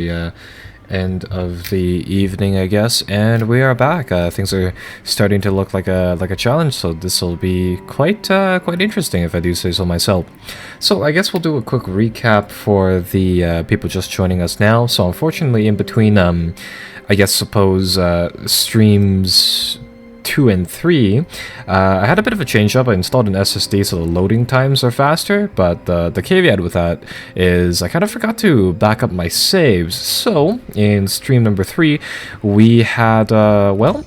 the end of the evening, I guess, and we are back. Things are starting to look like a challenge, so this will be quite interesting if I do say so myself. So I guess we'll do a quick recap for the people just joining us now. So unfortunately, in between, I guess suppose streams 2 and 3, I had a bit of a change up. I installed an SSD so the loading times are faster, but the caveat with that is I kind of forgot to back up my saves. So in stream number 3, we had, well,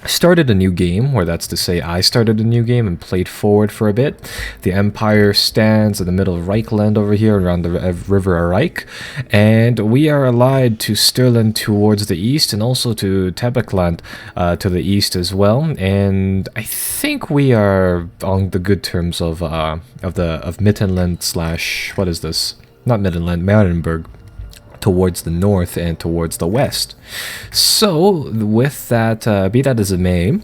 started a new game, or that's to say I started a new game and played forward for a bit. The Empire stands in the middle of Reichland over here around the River Reich, and we are allied to Stirland towards the east and also to Tebekland to the east as well. And I think we are on the good terms of Mittenland slash, what is this? Not Mittenland, Marienburg, towards the north and towards the west. So, with that, be that as it may,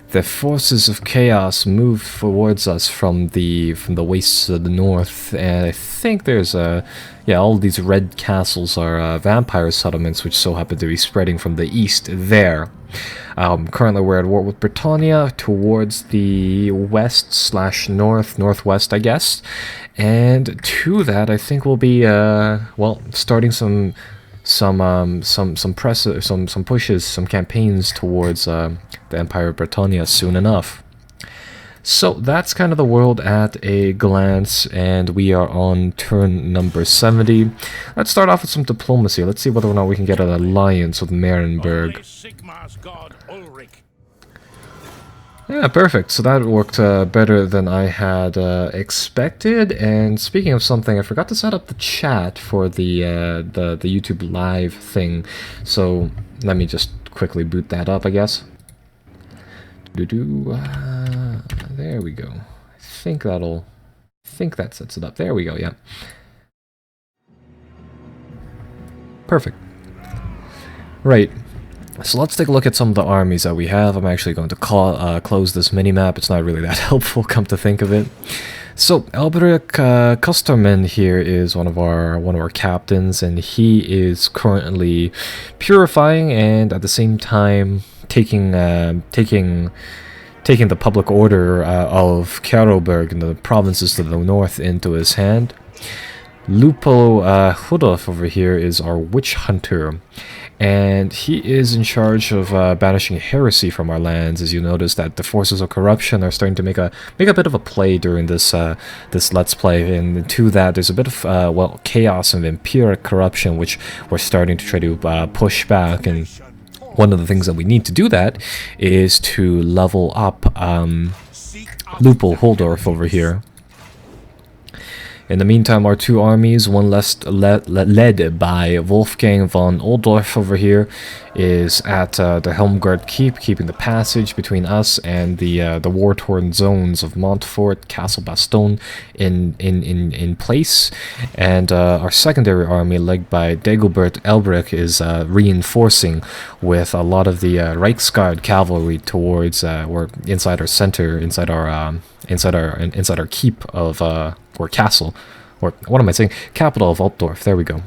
the forces of chaos move towards us from the wastes of the north, and I think there's all these red castles are vampire settlements, which so happen to be spreading from the east there. Currently we're at war with Bretonia towards the west slash northwest, I guess. And to that, I think we'll be well, starting some pushes, some campaigns towards the Empire of Bretonia soon enough. So that's kind of the world at a glance, and we are on turn number 70. Let's start off with some diplomacy. Let's see whether or not we can get an alliance with Marienburg. Yeah, perfect. So that worked better than I had expected. And speaking of something, I forgot to set up the chat for the YouTube live thing. So let me just quickly boot that up, I guess. There we go. I think that sets it up. There we go. Yeah. Perfect. Right. So let's take a look at some of the armies that we have. I'm actually going to close this minimap. It's not really that helpful, come to think of it. So Albrecht Kusterman here is one of our captains, and he is currently purifying and at the same time taking the public order of Karlberg and the provinces to the north into his hand. Lupo Hudolf over here is our witch hunter, and he is in charge of banishing heresy from our lands. As you notice that the forces of corruption are starting to make a bit of a play during this let's play, and to that there's a bit of well, chaos and vampiric corruption which we're starting to try to push back. And one of the things that we need to do that is to level up Lupo Huldorf over here. In the meantime, our two armies, one led by Wolfgang von Oldorf over here, is at the Helmgard Keep, keeping the passage between us and the war-torn zones of Montfort, Castle Baston in place. And our secondary army, led by Dagobert Elbrich, is reinforcing with a lot of the Reichsguard cavalry towards or inside our center, inside our keep of or castle, or what am I saying? Capital of Altdorf. There we go.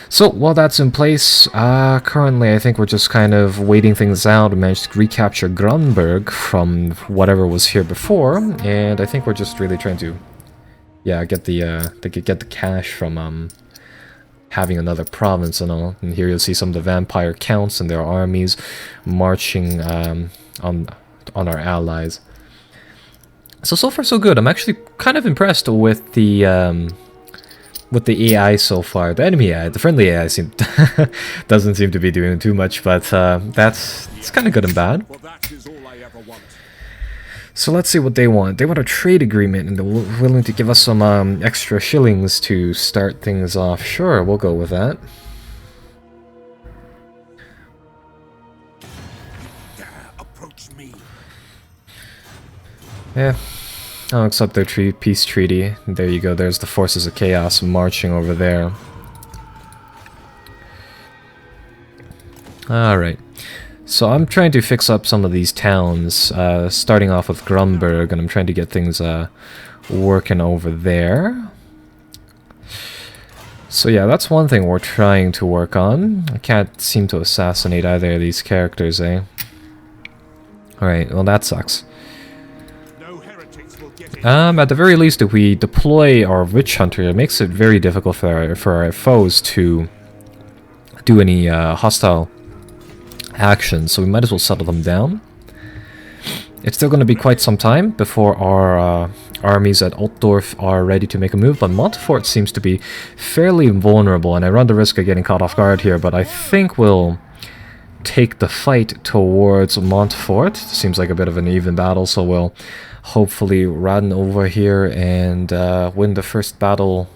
So while that's in place, currently I think we're just kind of waiting things out. We managed to recapture Grunberg from whatever was here before, and I think we're just really trying to, yeah, get the cash from having another province and all. And here you'll see some of the vampire counts and their armies marching on our allies. So far so good. I'm actually kind of impressed with the AI so far. The enemy AI, the friendly AI doesn't seem to be doing too much, but it's kind of good and bad. So let's see what they want. They want a trade agreement, and they're willing to give us some extra shillings to start things off. Sure, we'll go with that. Yeah, I'll accept their peace treaty. There you go, there's the forces of chaos marching over there. Alright, so I'm trying to fix up some of these towns, starting off with Grunberg, and I'm trying to get things working over there. So yeah, that's one thing we're trying to work on. I can't seem to assassinate either of these characters, eh? Alright, well that sucks. At the very least, if we deploy our Witch Hunter, it makes it very difficult for our foes to do any hostile actions, so we might as well settle them down. It's still going to be quite some time before our armies at Altdorf are ready to make a move, but Montfort seems to be fairly vulnerable, and I run the risk of getting caught off guard here, but I think we'll take the fight towards Montfort. Seems like a bit of an even battle, so we'll hopefully run over here and win the first battle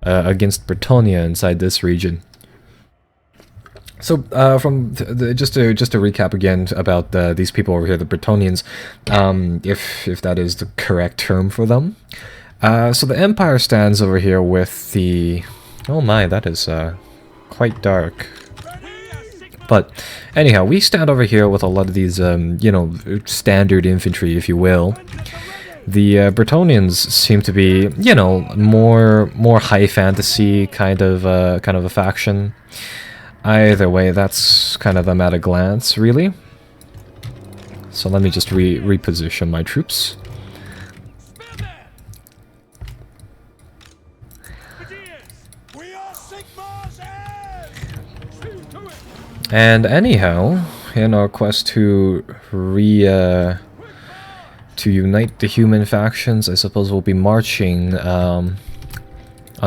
against Bretonia inside this region. So, just to recap again about these people over here, the Bretonians, if that is the correct term for them. So the Empire stands over here with the... Oh my, that is quite dark. But anyhow, we stand over here with a lot of these, you know, standard infantry, if you will. The Bretonians seem to be, you know, more high fantasy kind of a faction. Either way, that's kind of them at a glance, really. So let me just reposition my troops. And anyhow, in our quest to unite the human factions, I suppose we'll be marching on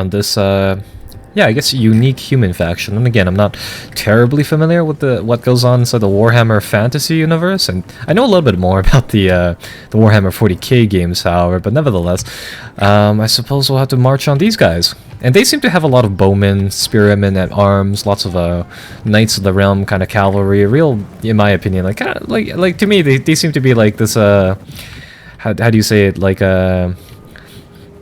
this yeah, I guess a unique human faction. And again, I'm not terribly familiar with what goes on inside the Warhammer Fantasy universe, and I know a little bit more about the Warhammer 40k games, however, but nevertheless, I suppose we'll have to march on these guys. And they seem to have a lot of bowmen, spearmen at arms, lots of Knights of the Realm kind of cavalry, real, in my opinion, like to me, they seem to be like this, how do you say it, like a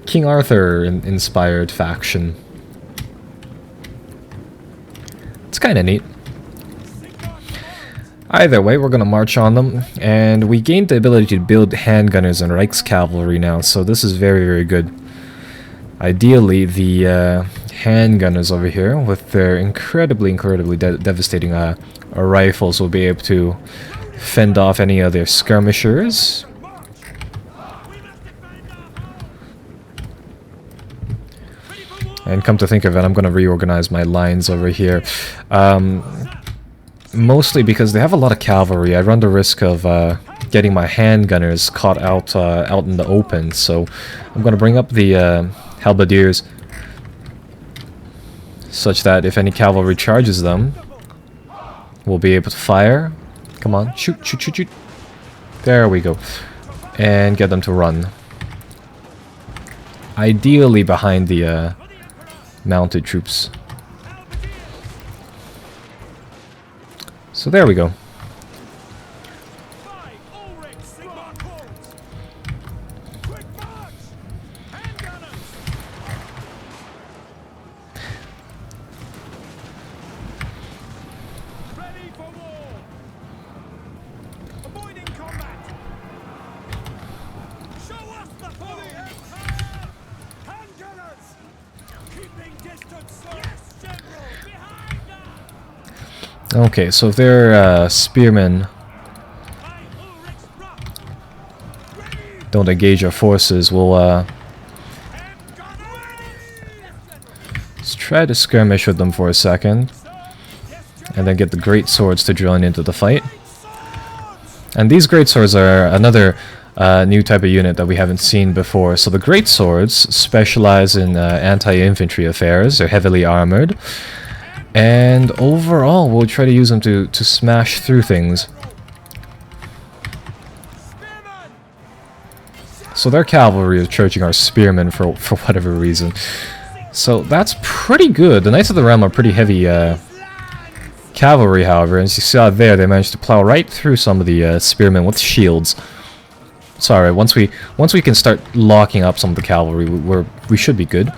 King Arthur inspired faction. It's kind of neat. Either way, we're going to march on them, and we gained the ability to build handgunners and Reichscavalry now, so this is very, very good. Ideally, the handgunners over here, with their incredibly devastating rifles, will be able to fend off any of their skirmishers. And come to think of it, I'm going to reorganize my lines over here. Mostly because they have a lot of cavalry. I run the risk of getting my handgunners caught out in the open. So I'm going to bring up the halberdiers, such that if any cavalry charges them, we'll be able to fire. Come on, shoot, shoot, shoot, shoot. There we go. And get them to run. Ideally behind the mounted troops. So there we go. Okay, so if their spearmen don't engage our forces, we'll let's try to skirmish with them for a second, and then get the great swords to join into the fight. And these great swords are another new type of unit that we haven't seen before. So the great swords specialize in anti-infantry affairs. They're heavily armored. And overall, we'll try to use them to smash through things. So their cavalry is charging our spearmen for whatever reason. So that's pretty good. The Knights of the Realm are pretty heavy cavalry, however. As you saw there, they managed to plow right through some of the spearmen with shields. Sorry, once we can start locking up some of the cavalry, we should be good.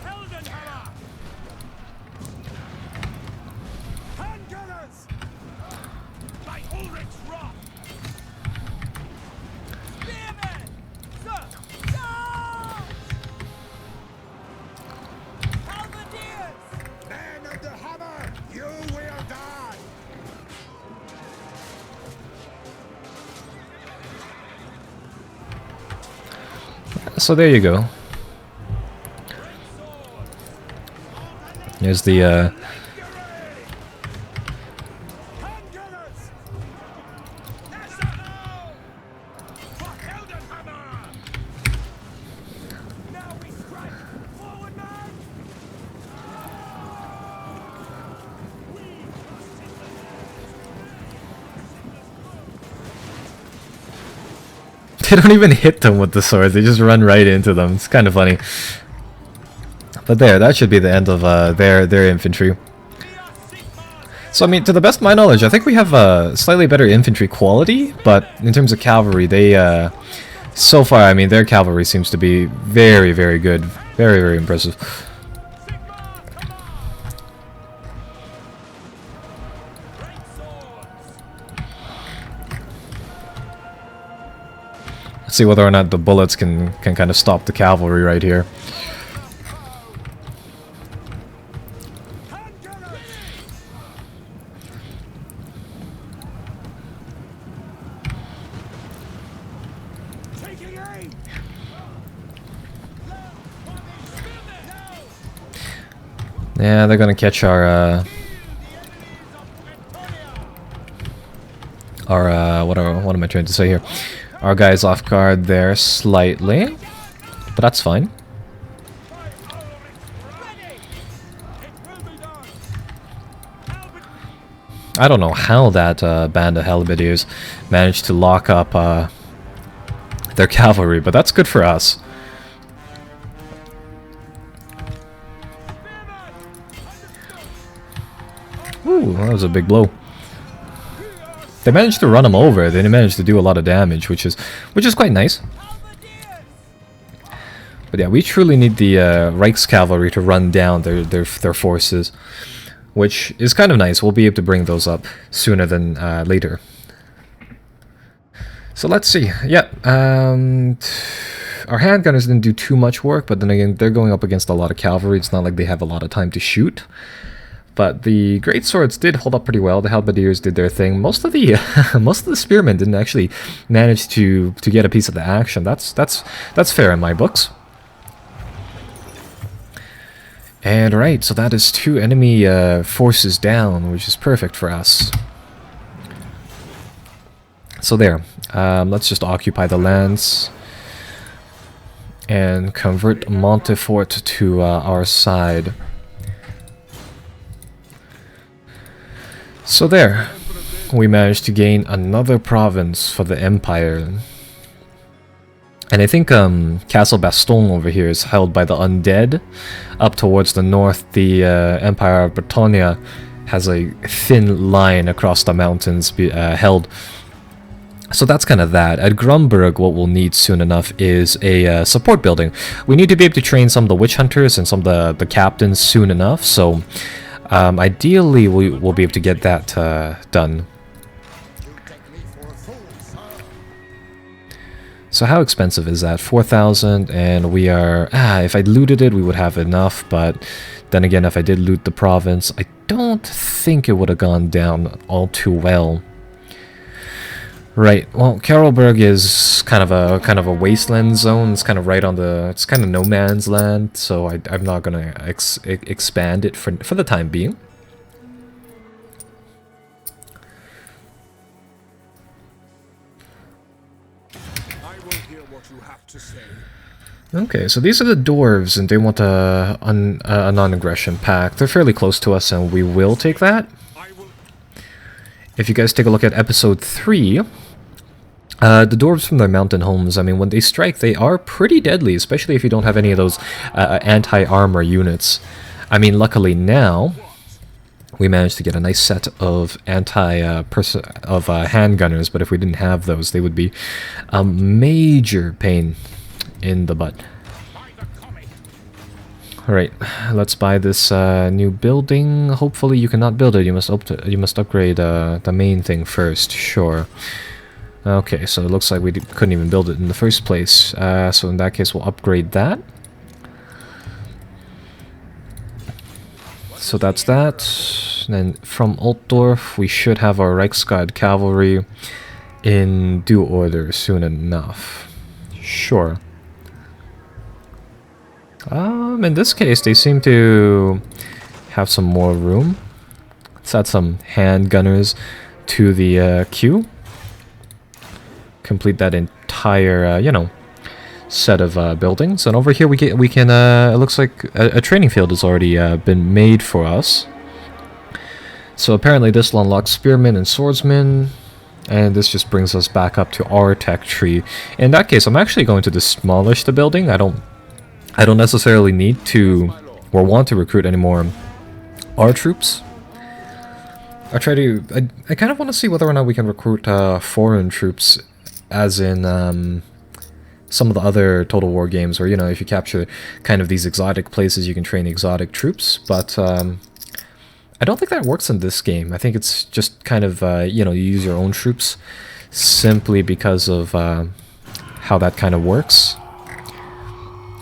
so there you go. Here's the they don't even hit them with the swords, they just run right into them. It's kind of funny. But there, that should be the end of their infantry. So I mean, to the best of my knowledge, I think we have slightly better infantry quality, but in terms of cavalry, they so far, I mean, their cavalry seems to be very, very good. Very, very impressive. Let's see whether or not the bullets can kind of stop the cavalry right here. Yeah, they're gonna catch our what am I trying to say here? Our guys off guard there slightly, but that's fine. I don't know how that band of halberdiers managed to lock up their cavalry, but that's good for us. Ooh, that was a big blow. They managed to run them over. They managed to do a lot of damage, which is quite nice. But yeah, we truly need the Reichscavalry to run down their forces, which is kind of nice. We'll be able to bring those up sooner than later. So let's see. Yeah, our handgunners didn't do too much work, but then again, they're going up against a lot of cavalry. It's not like they have a lot of time to shoot. But the great swords did hold up pretty well. The halberdiers did their thing. Most of the spearmen didn't actually manage to get a piece of the action. That's fair in my books. And right, so that is 2 enemy forces down, which is perfect for us. So there, let's just occupy the lands and convert Montefort to our side. So there, we managed to gain another province for the Empire. And I think Castle Baston over here is held by the undead. Up towards the north, the Empire of Bretonia has a thin line across the mountains held. So that's kind of that. At Grumberg, what we'll need soon enough is a support building. We need to be able to train some of the witch hunters and some of the captains soon enough, so ideally we'll be able to get that done. So how expensive is that? 4,000, and we are... if I looted it, we would have enough, but then again, if I did loot the province, I don't think it would have gone down all too well. Right, well, Karlberg is kind of a wasteland zone. It's kind of right on the... It's kind of no man's land, so I'm not gonna expand it for the time being. Okay, so these are the dwarves, and they want a non-aggression pact. They're fairly close to us, and we will take that. If you guys take a look at episode 3, the dwarves from their mountain homes, I mean, when they strike, they are pretty deadly, especially if you don't have any of those anti-armor units. I mean, luckily now, we managed to get a nice set of handgunners, but if we didn't have those, they would be a major pain in the butt. Alright, let's buy this new building. Hopefully you cannot build it, you must upgrade the main thing first, sure. Okay, so it looks like we couldn't even build it in the first place, so in that case we'll upgrade that. So that's that. Then from Altdorf we should have our Reichsguard cavalry in due order soon enough. Sure. In this case, they seem to have some more room. Let's add some handgunners to the queue. Complete that entire, you know, set of buildings. And over here we can it looks like a training field has already been made for us. So apparently this will unlock spearmen and swordsmen, and this just brings us back up to our tech tree. In that case, I'm actually going to demolish the building. I don't necessarily need to or want to recruit any more our troops. I kind of want to see whether or not we can recruit foreign troops, as in some of the other Total War games where, you know, if you capture kind of these exotic places, you can train exotic troops, but I don't think that works in this game. I think it's just kind of, you know, you use your own troops simply because of how that kind of works.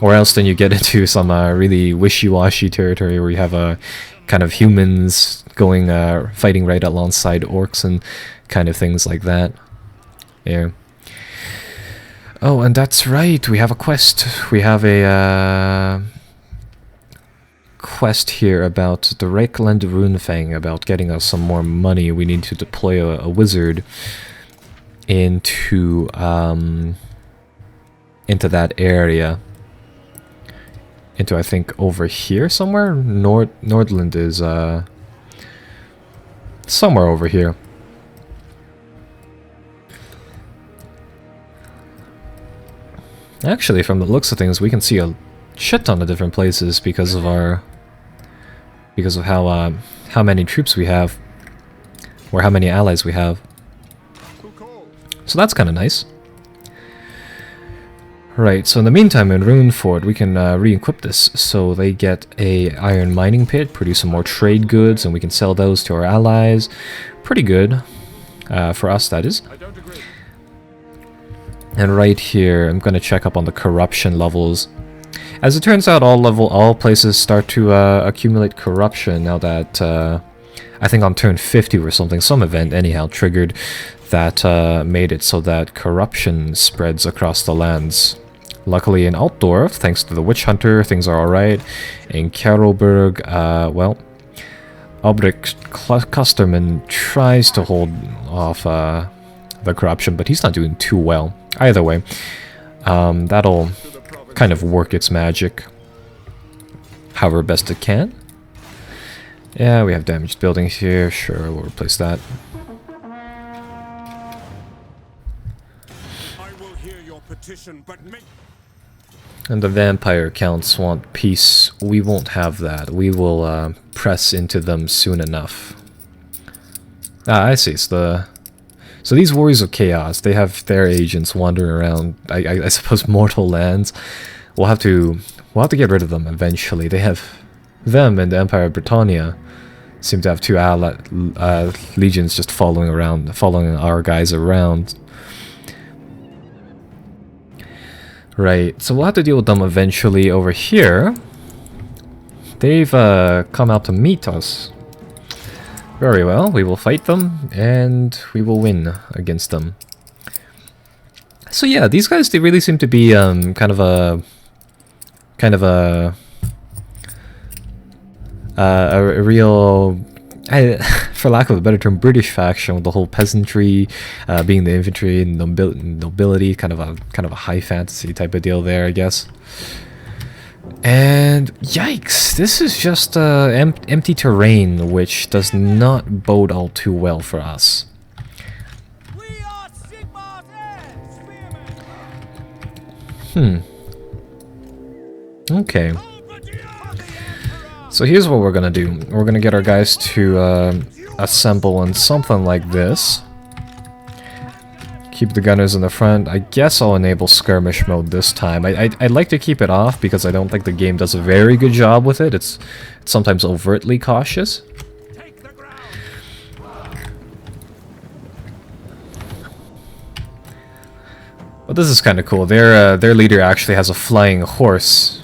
Or else then you get into some really wishy-washy territory where you have kind of humans going, fighting right alongside orcs and kind of things like that. Yeah. Oh, and that's right, we have a quest. We have a quest here about the Reikland Runefang, about getting us some more money. We need to deploy a wizard into that area. Into, I think, over here somewhere? Nordland is somewhere over here. Actually, from the looks of things, we can see a shit ton of different places because of how many troops we have, or how many allies we have. So that's kind of nice. Right, so in the meantime in Runeford we can re-equip this, so they get a iron mining pit, produce some more trade goods, and we can sell those to our allies. Pretty good, for us that is. And right here I'm going to check up on the corruption levels. As it turns out, all places start to accumulate corruption now that I think on turn 50 or something, some event anyhow triggered that made it so that corruption spreads across the lands. Luckily in Altdorf, thanks to the Witch Hunter, things are alright. In Karlberg, well, Albrecht Custerman tries to hold off the corruption, but he's not doing too well. Either way, that'll kind of work its magic however best it can. Yeah, we have damaged buildings here. Sure, we'll replace that. I will hear your petition, but make... And the vampire counts want peace. We won't have that. We will press into them soon enough. Ah, I see. So these Warriors of Chaos, they have their agents wandering around, I suppose, mortal lands. We'll have to get rid of them eventually. They have them and the Empire of Bretonia seem to have two legions just following our guys around. Right, so we'll have to deal with them eventually. Over here, they've come out to meet us. Very well, we will fight them, and we will win against them. So yeah, these guys, they really seem to be kind of a real, for lack of a better term, British faction, with the whole peasantry being the infantry and nobility, kind of a high fantasy type of deal there, I guess. And yikes, this is just empty terrain, which does not bode all too well for us. Okay. So here's what we're gonna do. We're gonna get our guys to assemble in something like this. Keep the gunners in the front. I guess I'll enable skirmish mode this time. I'd like to keep it off because I don't think the game does a very good job with it. It's sometimes overtly cautious. But this is kind of cool. Their leader actually has a flying horse.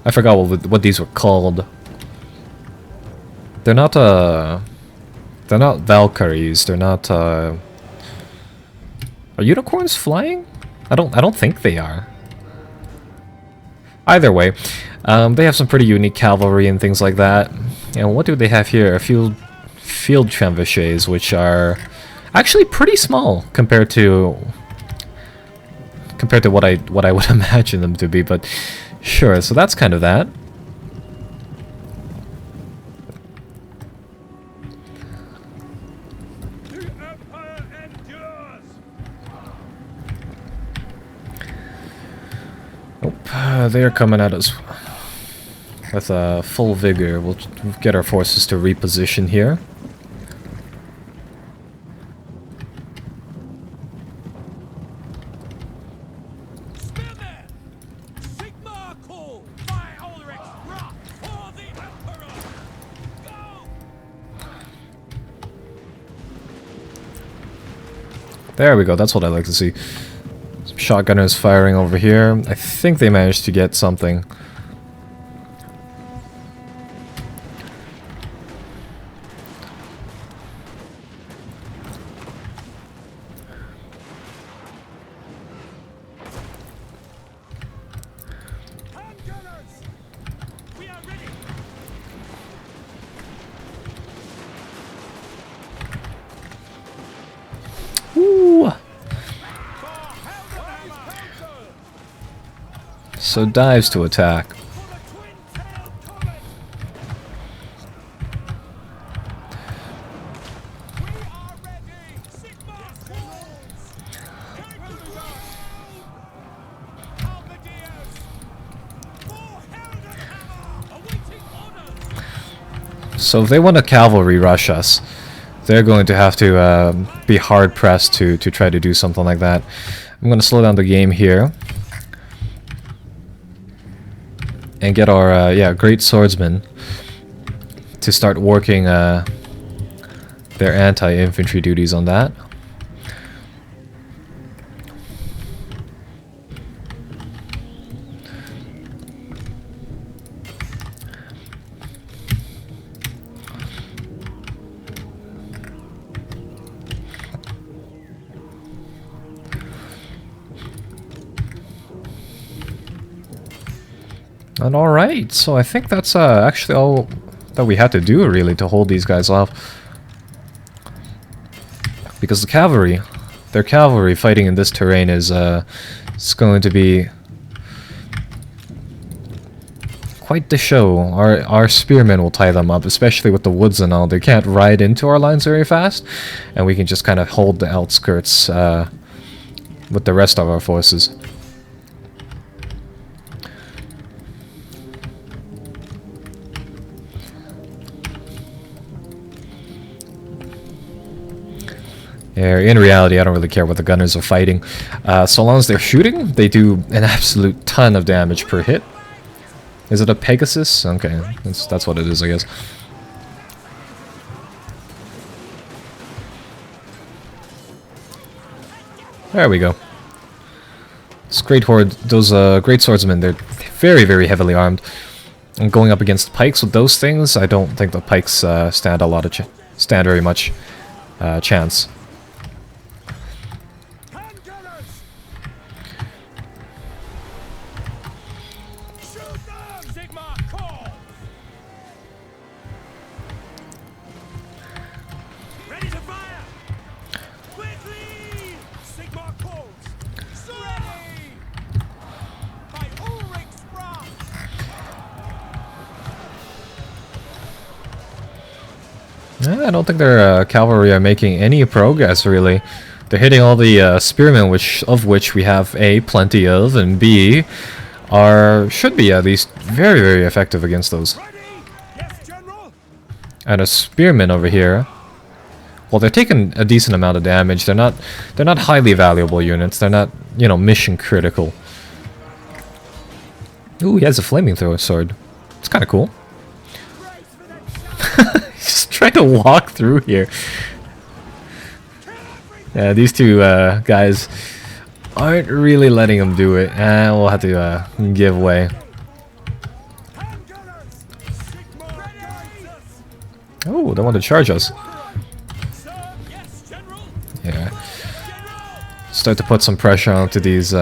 I forgot what these were called. They're not Valkyries. They're not Are unicorns flying? I don't think they are. Either way, they have some pretty unique cavalry and things like that. And what do they have here? A few field trebuchets, which are actually pretty small compared to what I would imagine them to be. But sure, so that's kind of that. They're coming at us with full vigor. We'll get our forces to reposition here. There we go, that's what I like to see. Some shotgunners firing over here. I think they managed to get something. Ooh. So dives to attack. So if they want to cavalry rush us, they're going to have to be hard pressed to try to do something like that. I'm going to slow down the game here and get our great swordsmen to start working their anti-infantry duties on that. And alright, so I think that's actually all that we had to do really to hold these guys off. Because the cavalry, their cavalry fighting in this terrain is it's going to be quite the show. Our spearmen will tie them up, especially with the woods and all. They can't ride into our lines very fast, and we can just kind of hold the outskirts with the rest of our forces. In reality, I don't really care what the gunners are fighting. So long as they're shooting, they do an absolute ton of damage per hit. Is it a Pegasus? Okay, that's what it is, I guess. There we go. This great horde, those great swordsmen, they're very, very heavily armed. And going up against pikes with those things, I don't think the pikes stand very much chance. I don't think their cavalry are making any progress, really. They're hitting all the spearmen, of which we have A, plenty of, and B, should be at least very, very effective against those. And a spearman over here, well, they're taking a decent amount of damage. They're not highly valuable units. They're not, you know, mission critical. Ooh, he has a flaming thrower sword. It's kind of cool. Just trying to walk through here. Yeah, these two guys aren't really letting him do it, and we'll have to give way. Oh, they want to charge us. Yeah. Start to put some pressure onto these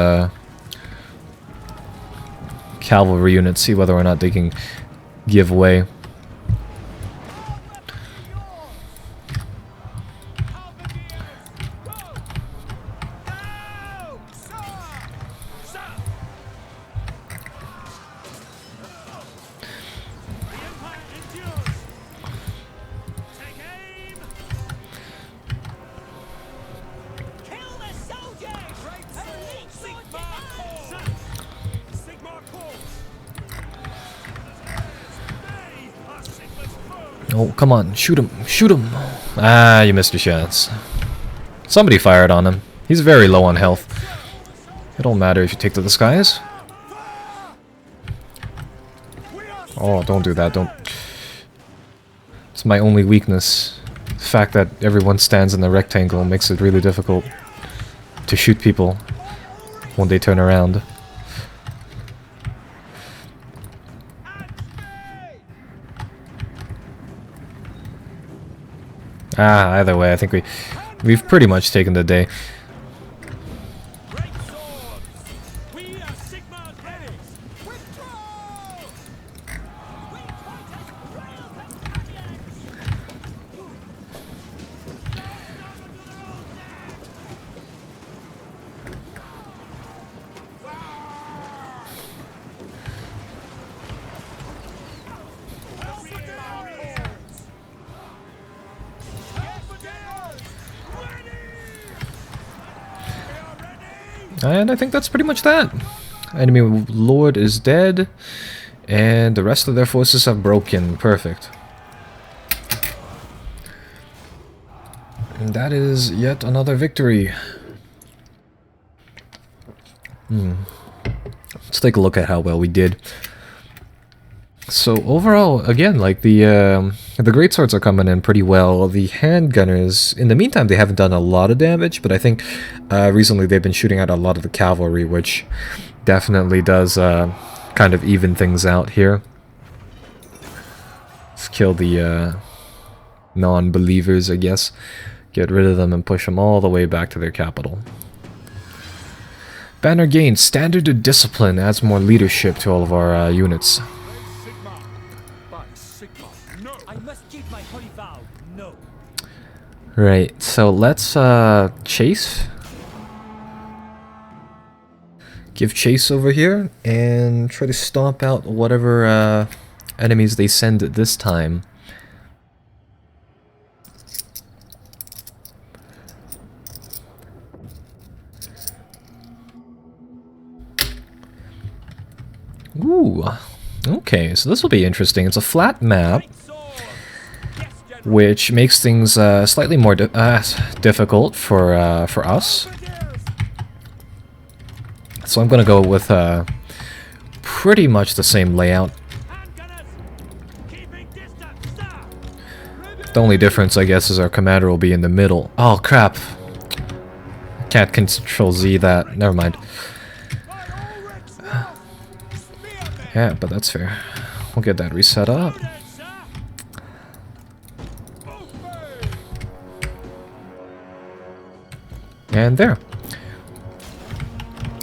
cavalry units, see whether or not they can give way. Oh, come on, shoot him, shoot him! Ah, you missed your chance. Somebody fired on him. He's very low on health. It don't matter if you take to the skies. Oh, don't do that, don't. It's my only weakness. The fact that everyone stands in a rectangle makes it really difficult to shoot people when they turn around. Ah, either way, I think we've pretty much taken the day. And I think that's pretty much that. Enemy lord is dead, and the rest of their forces have broken. Perfect. And that is yet another victory. Let's take a look at how well we did. So overall, again, like the greatswords are coming in pretty well. The handgunners, in the meantime, they haven't done a lot of damage, but I think recently they've been shooting at a lot of the cavalry, which definitely does kind of even things out here. Let's kill the non-believers, I guess. Get rid of them and push them all the way back to their capital. Banner gained. Standard of discipline adds more leadership to all of our units. Right, so let's chase. Give chase over here and try to stomp out whatever enemies they send at this time. Ooh, okay, so this will be interesting. It's a flat map, which makes things slightly more difficult for us. So I'm gonna go with pretty much the same layout. The only difference, I guess, is our commander will be in the middle. Oh crap! Can't Control Z that. Never mind. Yeah, but that's fair. We'll get that reset up. And there.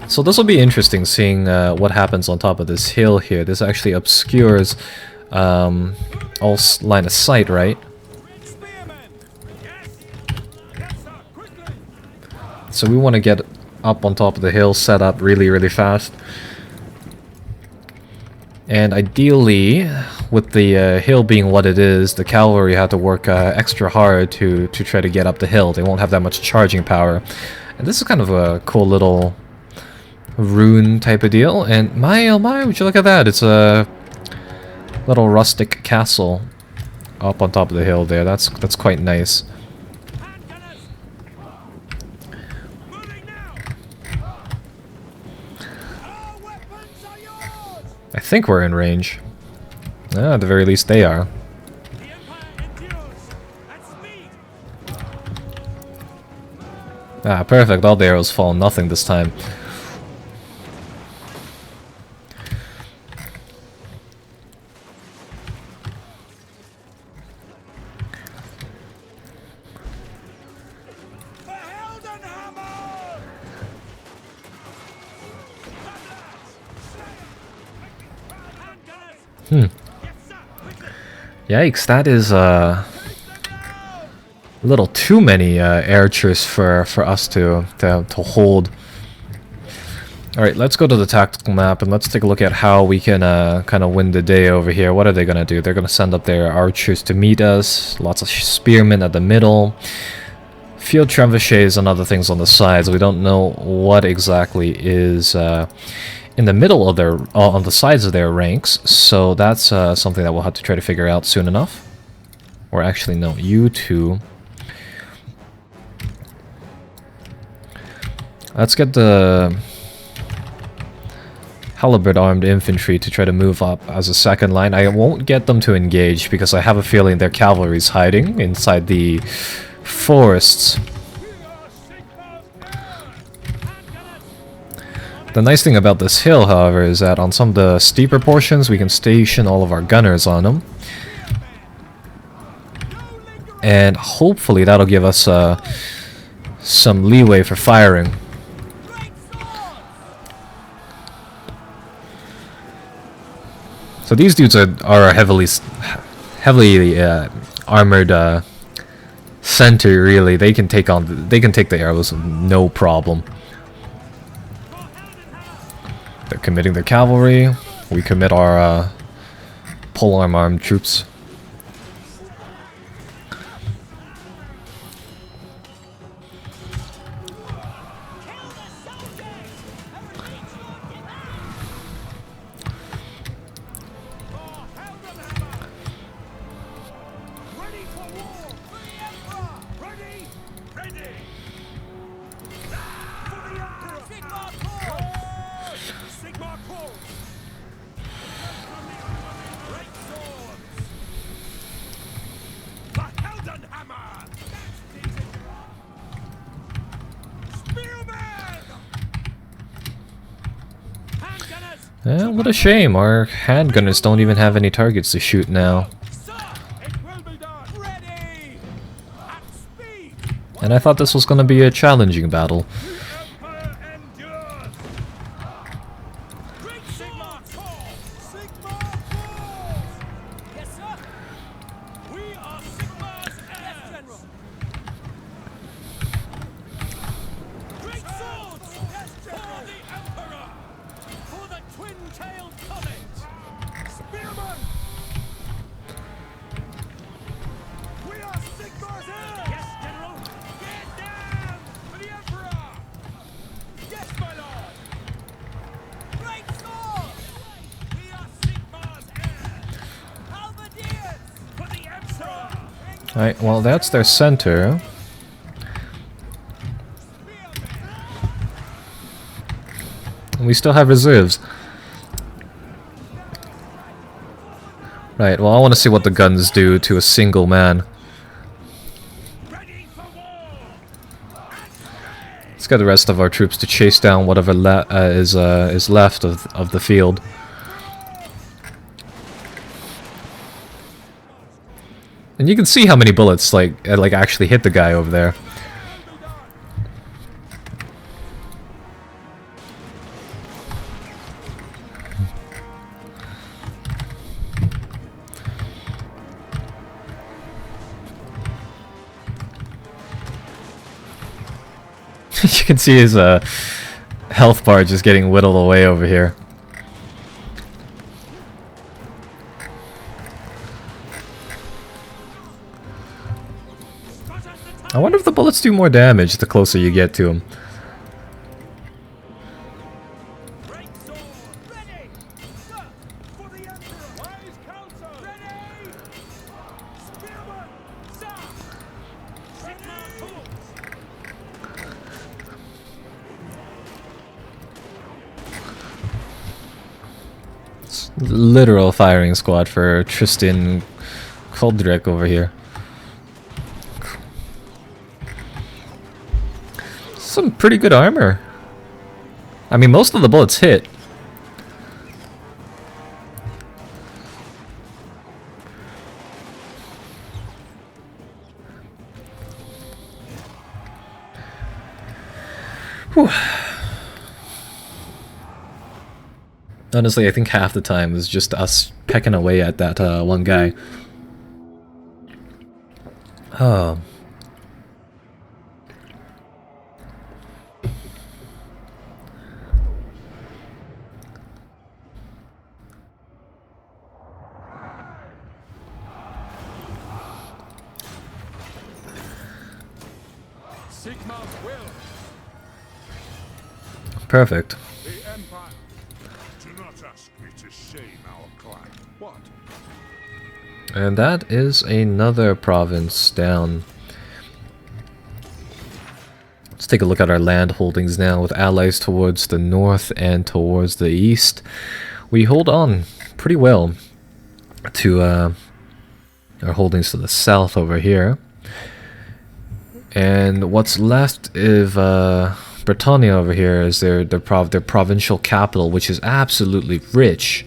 So this will be interesting, seeing what happens on top of this hill here. This actually obscures all line of sight, right? So we want to get up on top of the hill, set up really, really fast. And ideally, with the hill being what it is, the cavalry have to work extra hard to try to get up the hill. They won't have that much charging power. And this is kind of a cool little rune type of deal. And my oh my, would you look at that? It's a little rustic castle up on top of the hill there. That's quite nice. I think we're in range. At the very least they are. Ah, perfect. All the arrows fall nothing this time. Yikes, that is a little too many archers for us to hold. Alright, let's go to the tactical map and let's take a look at how we can kind of win the day over here. What are they going to do? They're going to send up their archers to meet us. Lots of spearmen at the middle. Field trebuchets and other things on the sides. We don't know what exactly is in the middle of their, on the sides of their ranks. So that's something that we'll have to try to figure out soon enough. Or actually, no, you two. Let's get the halberd armed infantry to try to move up as a second line. I won't get them to engage because I have a feeling their cavalry's hiding inside the forests. The nice thing about this hill, however, is that on some of the steeper portions we can station all of our gunners on them. And hopefully that'll give us some leeway for firing. So these dudes are heavily armored center. Really, they can take the arrows no problem. They're committing their cavalry. We commit our polearm armed troops. Yeah, what a shame. Our handgunners don't even have any targets to shoot now. And I thought this was going to be a challenging battle. Alright, well that's their center. And we still have reserves. Right, well I want to see what the guns do to a single man. Let's get the rest of our troops to chase down whatever is left of the field. And you can see how many bullets like actually hit the guy over there. You can see his health bar just getting whittled away over here. I wonder if the bullets do more damage the closer you get to him. It's literal firing squad for Tristan Koldrick over here. Some pretty good armor. I mean, most of the bullets hit. Whew. Honestly, I think half the time is just us pecking away at that one guy. Oh. Perfect. The Empire. Do not ask me to shame our clan. What? And that is another province down. Let's take a look at our land holdings now with allies towards the north and towards the east. We hold on pretty well to our holdings to the south over here. And what's left of Bretonia over here is their provincial capital, which is absolutely rich.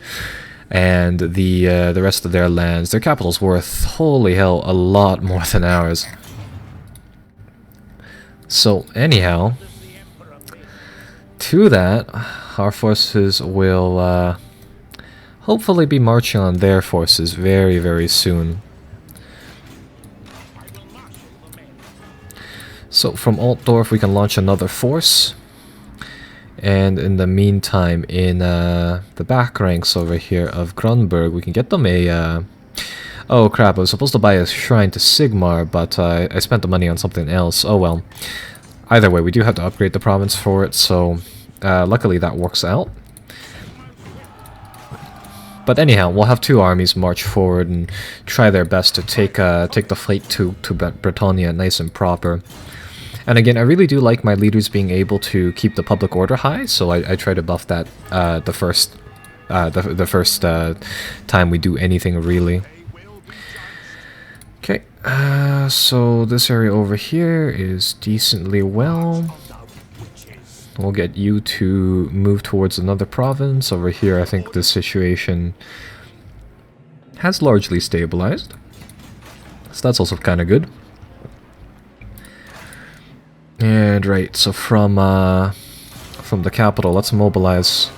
And the rest of their lands, their capital's worth, holy hell, a lot more than ours. So anyhow, to that, our forces will hopefully be marching on their forces very, very soon. So from Altdorf we can launch another force, and in the meantime in the back ranks over here of Grunberg we can get them a oh crap, I was supposed to buy a shrine to Sigmar, but I spent the money on something else. Oh well. Either way, we do have to upgrade the province for it, so luckily that works out. But anyhow, we'll have two armies march forward and try their best to take the fight to Bretonia nice and proper. And again, I really do like my leaders being able to keep the public order high, so I try to buff that the first time we do anything really. Okay, so this area over here is decently well. We'll get you to move towards another province. Over here, I think the situation has largely stabilized, so that's also kind of good. And right, so from the capital, let's mobilize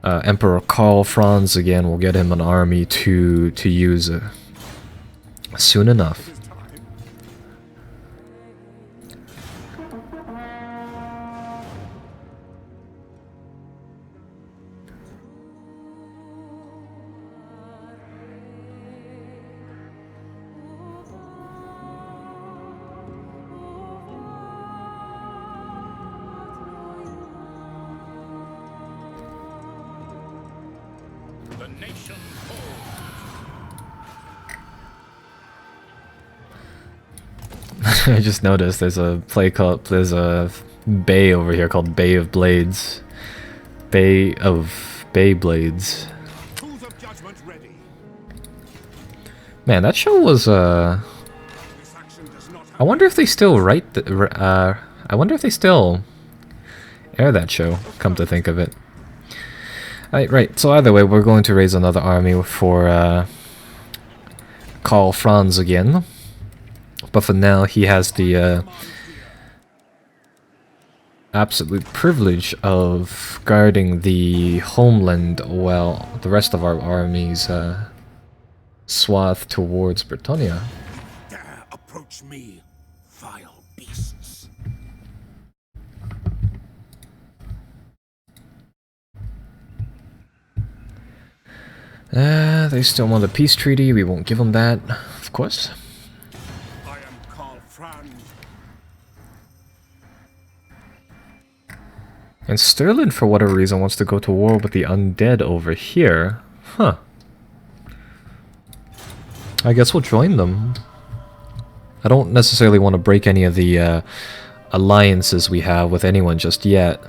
Emperor Karl Franz again. We'll get him an army to use soon enough. I just noticed there's a bay over here called Bay of Blades. Bay of Blades. Man, that show was I wonder if they still write I wonder if they still air that show, come to think of it. Right, so either way, we're going to raise another army for Karl Franz again. But for now, he has the absolute privilege of guarding the homeland while the rest of our armies swath towards Bretonia. Dare approach me, vile beasts. They still want a peace treaty. We won't give them that, of course. And Sterling, for whatever reason, wants to go to war with the undead over here. Huh. I guess we'll join them. I don't necessarily want to break any of the alliances we have with anyone just yet.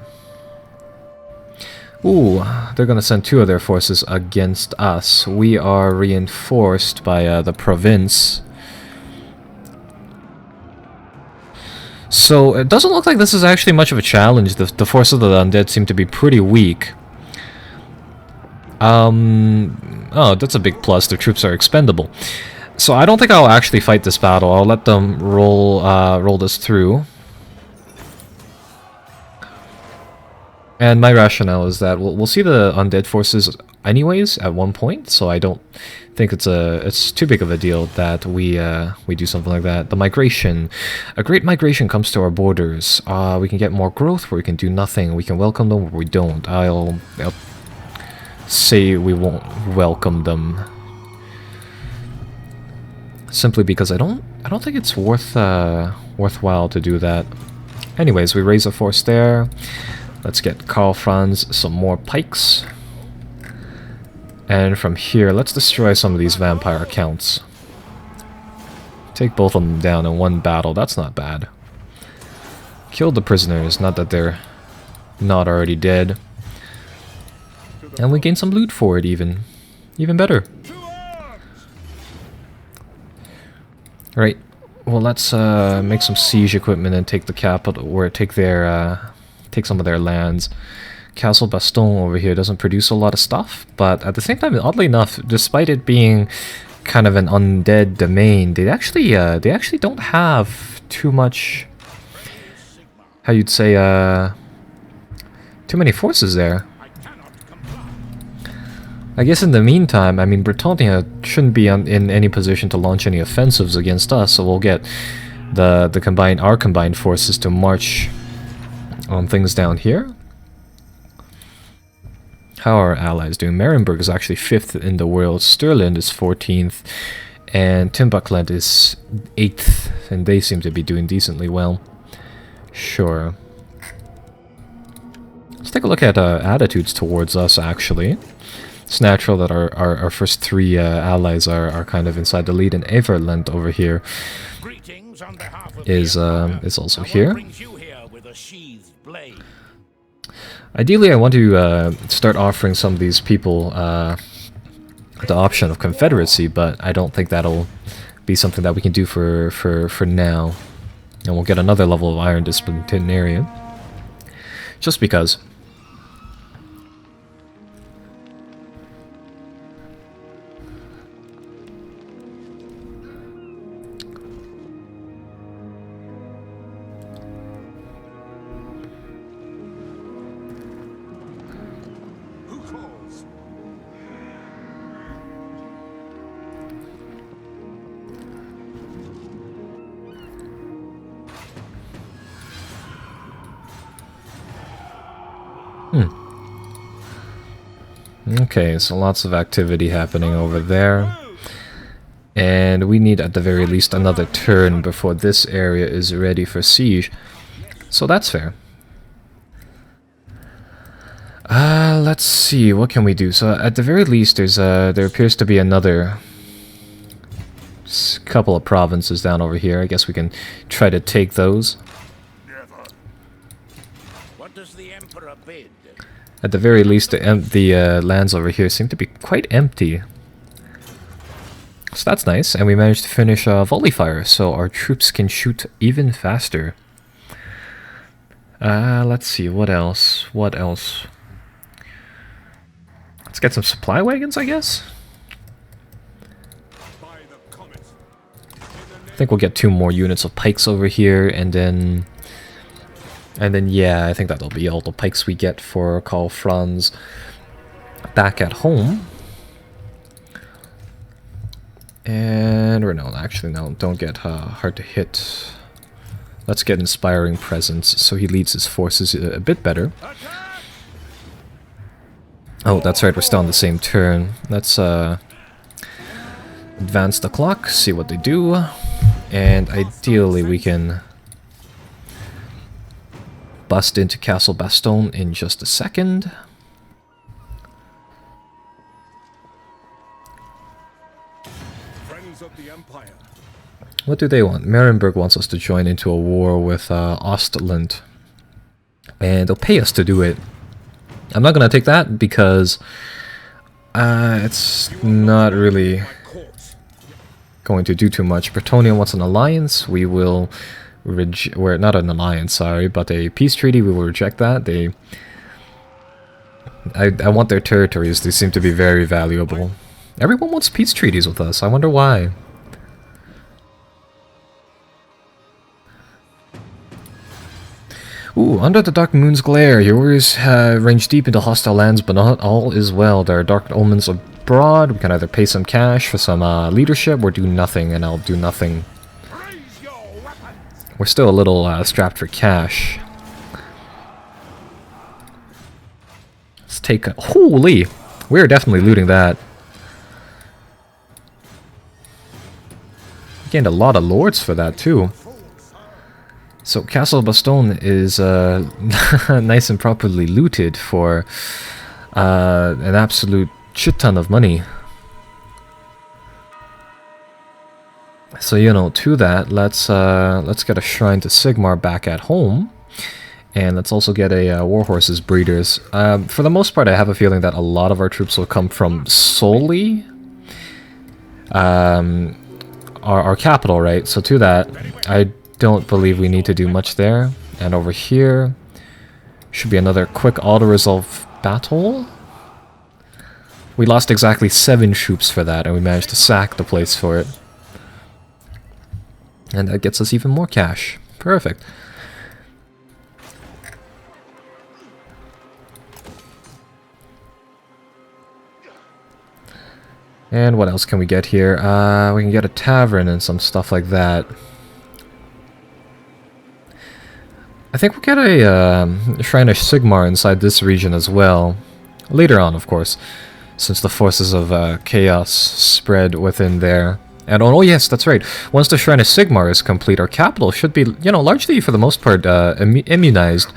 Ooh, they're gonna send two of their forces against us. We are reinforced by the province. So it doesn't look like this is actually much of a challenge. The forces of the undead seem to be pretty weak. Oh, that's a big plus. Their troops are expendable. So I don't think I'll actually fight this battle. I'll let them roll this through. And my rationale is that we'll see the undead forces anyways at one point, so I don't think it's too big of a deal that we do something like that. The migration, a great migration comes to our borders. We can get more growth where we can do nothing. We can welcome them where we don't. I'll say we won't welcome them simply because I don't think it's worthwhile to do that. Anyways, we raise a force there. Let's get Karl Franz some more pikes. And from here, let's destroy some of these vampire accounts. Take both of them down in one battle, that's not bad. Kill the prisoners, not that they're not already dead. And we gain some loot for it even. Even better. Right, well let's make some siege equipment and take the capital, or take some of their lands. Castle Baston over here doesn't produce a lot of stuff, but at the same time, oddly enough, despite it being kind of an undead domain, they actually don't have too much, how you'd say, too many forces there. I guess in the meantime, I mean, Bretonia shouldn't be in any position to launch any offensives against us, so we'll get our combined forces to march on things down here. How are our allies doing? Marienburg is actually 5th in the world, Stirland is 14th, and Timbukland is 8th, and they seem to be doing decently well. Sure. Let's take a look at attitudes towards us, actually. It's natural that our first 3 allies are kind of inside the lead, and Everland over here is also here. Ideally, I want to start offering some of these people the option of Confederacy, but I don't think that'll be something that we can do for now. And we'll get another level of Iron Disciplinarian. Just because. Okay, so lots of activity happening over there. And we need at the very least another turn before this area is ready for siege. So that's fair. Let's see, what can we do? So at the very least there appears to be another couple of provinces down over here. I guess we can try to take those. What does the Emperor bid? At the very least, the lands over here seem to be quite empty. So that's nice, and we managed to finish volley fire, so our troops can shoot even faster. Let's see, what else? What else? Let's get some supply wagons, I guess? I think we'll get 2 more units of pikes over here, and then yeah, I think that'll be all the pikes we get for Karl Franz back at home. And, or no, actually no, don't get hard to hit. Let's get Inspiring Presence, so he leads his forces a bit better. Oh, that's right, we're still on the same turn. Let's advance the clock, see what they do, and ideally we can bust into Castle Baston in just a second. Friends of the Empire. What do they want? Marienburg wants us to join into a war with Ostland. And they'll pay us to do it. I'm not going to take that because it's not really going to do too much. Bretonia wants an alliance. We will... we're not an alliance, sorry, but a peace treaty. We will reject that. I want their territories. They seem to be very valuable. Everyone wants peace treaties with us. I wonder why. Ooh, under the dark moon's glare, your warriors range deep into hostile lands, but not all is well. There are dark omens abroad. We can either pay some cash for some leadership or do nothing, and I'll do nothing. We're still a little strapped for cash. Let's take a... Holy! We're definitely looting that. Gained a lot of lords for that, too. So Castle Baston is nice and properly looted for an absolute shit ton of money. So, you know, to that, let's get a shrine to Sigmar back at home, and let's also get a Warhorse's breeders. For the most part, I have a feeling that a lot of our troops will come from solely our capital, right? So to that, I don't believe we need to do much there. And over here should be another quick auto-resolve battle. We lost exactly 7 troops for that, and we managed to sack the place for it. And that gets us even more cash. Perfect. And what else can we get here? We can get a tavern and some stuff like that. I think we'll get a Shrine of Sigmar inside this region as well. Later on, of course, since the forces of chaos spread within there. And oh yes, that's right. Once the Shrine of Sigmar is complete, our capital should be, you know, largely for the most part immunized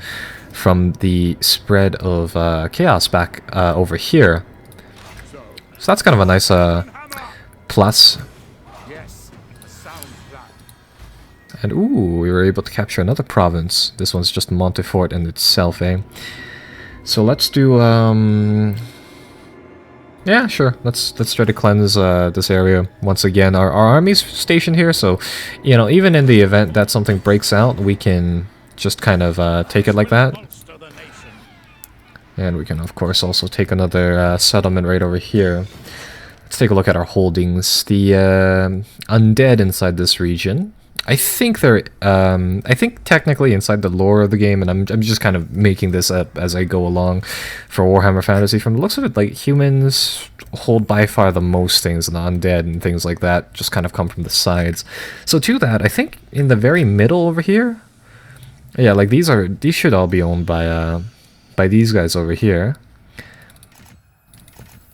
from the spread of chaos back over here. So that's kind of a nice plus. And ooh, we were able to capture another province. This one's just Montefort in itself, eh? So let's do yeah, sure. Let's try to cleanse this area once again. Our army's stationed here, so you know, even in the event that something breaks out, we can just kind of take it like that. And we can, of course, also take another settlement right over here. Let's take a look at our holdings. The undead inside this region. I think they're, I think technically inside the lore of the game, and I'm just kind of making this up as I go along for Warhammer Fantasy. From the looks of it, like, humans hold by far the most things, and the undead and things like that just kind of come from the sides. So to that, I think in the very middle over here, yeah, like these should all be owned by these guys over here.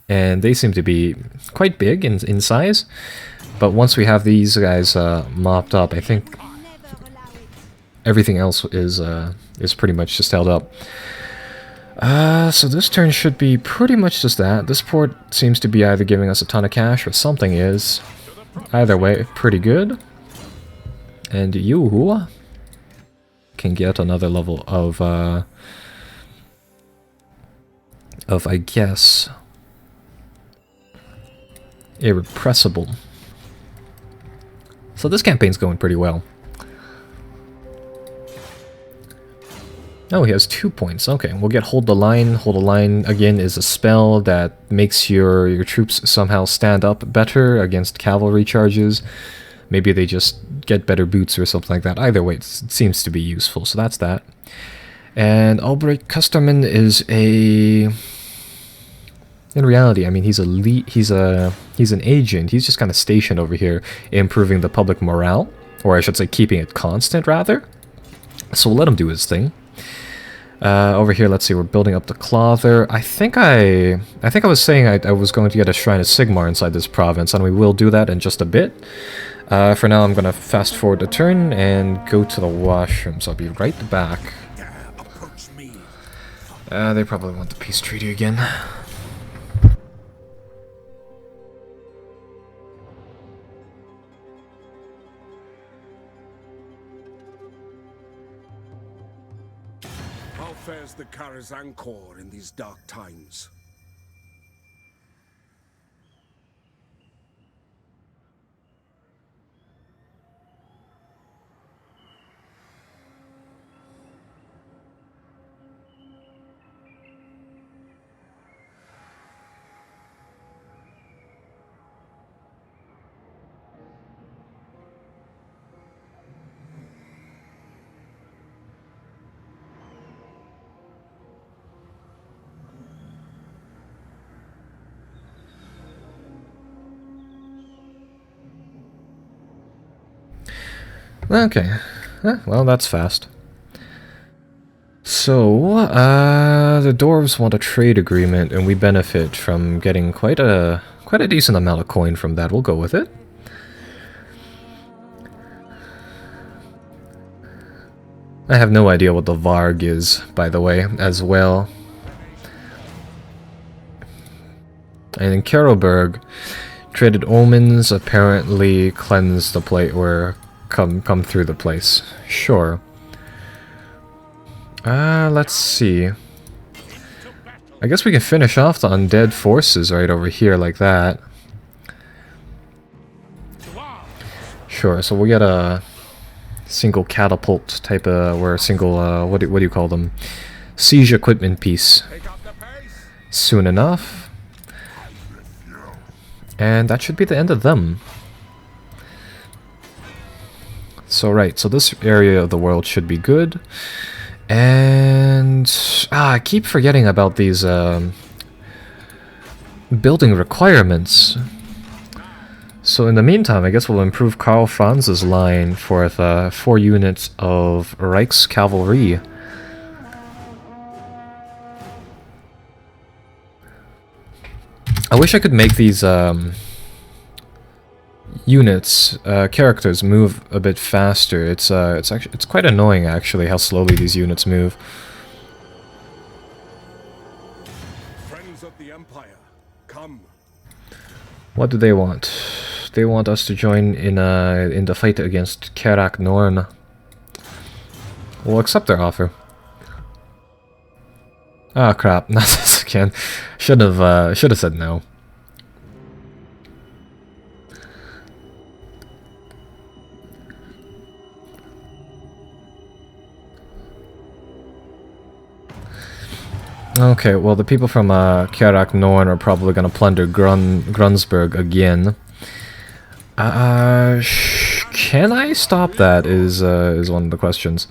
And they seem to be quite big in size. But once we have these guys mopped up, I think everything else is pretty much just held up. So this turn should be pretty much just that. This port seems to be either giving us a ton of cash or something is. Either way, pretty good. And you can get another level of I guess, irrepressible. So this campaign's going pretty well. Oh, he has 2 points. Okay, we'll get Hold the Line. Hold the Line, again, is a spell that makes your troops somehow stand up better against cavalry charges. Maybe they just get better boots or something like that. Either way, it seems to be useful, so that's that. And Albrecht Custerman is a... In reality, I mean, he's an agent. He's just kind of stationed over here, improving the public morale, or I should say, keeping it constant, rather. So we'll let him do his thing. Over here, let's see, we're building up the Clother. I think I was saying I was going to get a Shrine of Sigmar inside this province, and we will do that in just a bit. For now, I'm going to fast forward the turn and go to the washroom, so I'll be right back. They probably want the peace treaty again. How fares the Karazhan Corps in these dark times? Okay. Well, that's fast. So, the Dwarves want a trade agreement, and we benefit from getting quite a decent amount of coin from that. We'll go with it. I have no idea what the Varg is, by the way, as well. And in Keroberg, traded omens apparently cleanse the plate or come through the place. Sure. Let's see. I guess we can finish off the undead forces right over here like that. Sure, so we'll get a single catapult type of, or a single, what do you call them? Siege equipment piece. Soon enough. And that should be the end of them. So right, so this area of the world should be good. And I keep forgetting about these building requirements. So in the meantime, I guess we'll improve Karl Franz's line for 4 units of Reichscavalry. I wish I could make these units, characters move a bit faster. It's quite annoying actually how slowly these units move. Friends of the Empire, come. What do they want? They want us to join in the fight against Karak Norn. We'll accept their offer. Ah, crap! Not this again. Should have said no. Okay, well the people from Karak Norn are probably gonna plunder Grunsburg again. Can I stop that is one of the questions.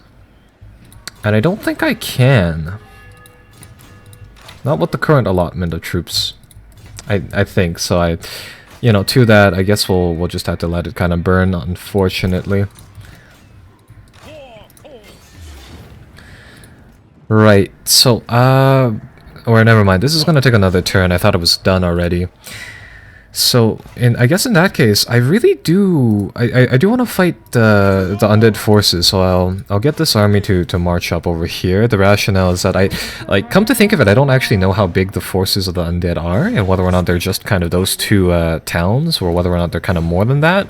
And I don't think I can. Not with the current allotment of troops. I think, so you know, to that, I guess we'll just have to let it kind of burn, unfortunately. Right, so, or never mind, this is gonna take another turn. I thought it was done already. So, I guess in that case, I really do, I do want to fight the undead forces, so I'll get this army to march up over here. The rationale is that come to think of it, I don't actually know how big the forces of the undead are, and whether or not they're just kind of those 2 towns, or whether or not they're kind of more than that.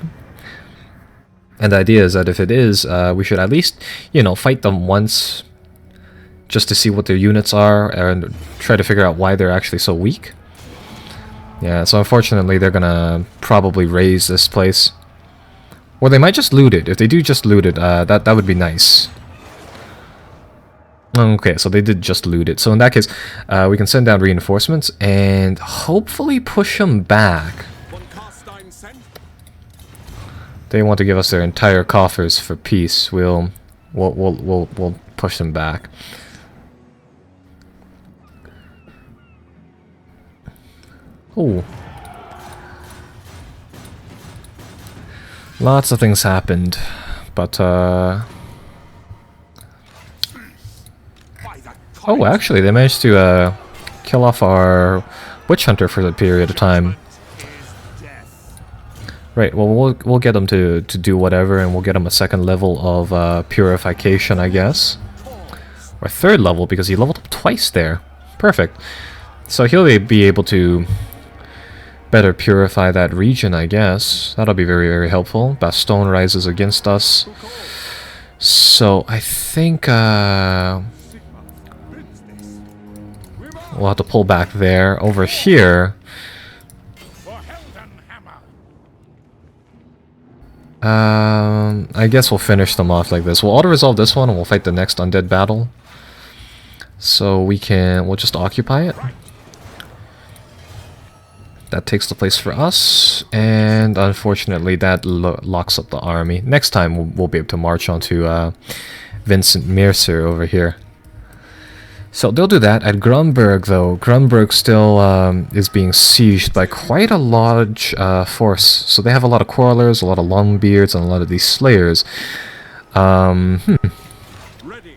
And the idea is that if it is, we should at least, you know, fight them once, just to see what their units are, and try to figure out why they're actually so weak. Yeah, so unfortunately they're gonna probably raise this place. Or they might just loot it. If they do just loot it, that would be nice. Okay, so they did just loot it. So in that case, we can send down reinforcements and hopefully push them back. They want to give us their entire coffers for peace. We'll push them back. Oh. Lots of things happened, but oh, actually, they managed to kill off our witch hunter for a period of time. Right, well, we'll get them to do whatever, and we'll get him a 2nd level of purification, I guess. Or 3rd level, because he leveled up twice there. Perfect. So he'll be able to better purify that region, I guess. That'll be very, very helpful. Bastogne rises against us. So I think we'll have to pull back there. Over here, I guess we'll finish them off like this. We'll auto-resolve this one and we'll fight the next undead battle. So we'll just occupy it. That takes the place for us, and unfortunately that locks up the army. Next time we'll be able to march onto Vincent Mercer over here. So they'll do that. At Grunberg, though, Grunberg still is being sieged by quite a large force. So they have a lot of quarrelers, a lot of longbeards, and a lot of these slayers. Ready.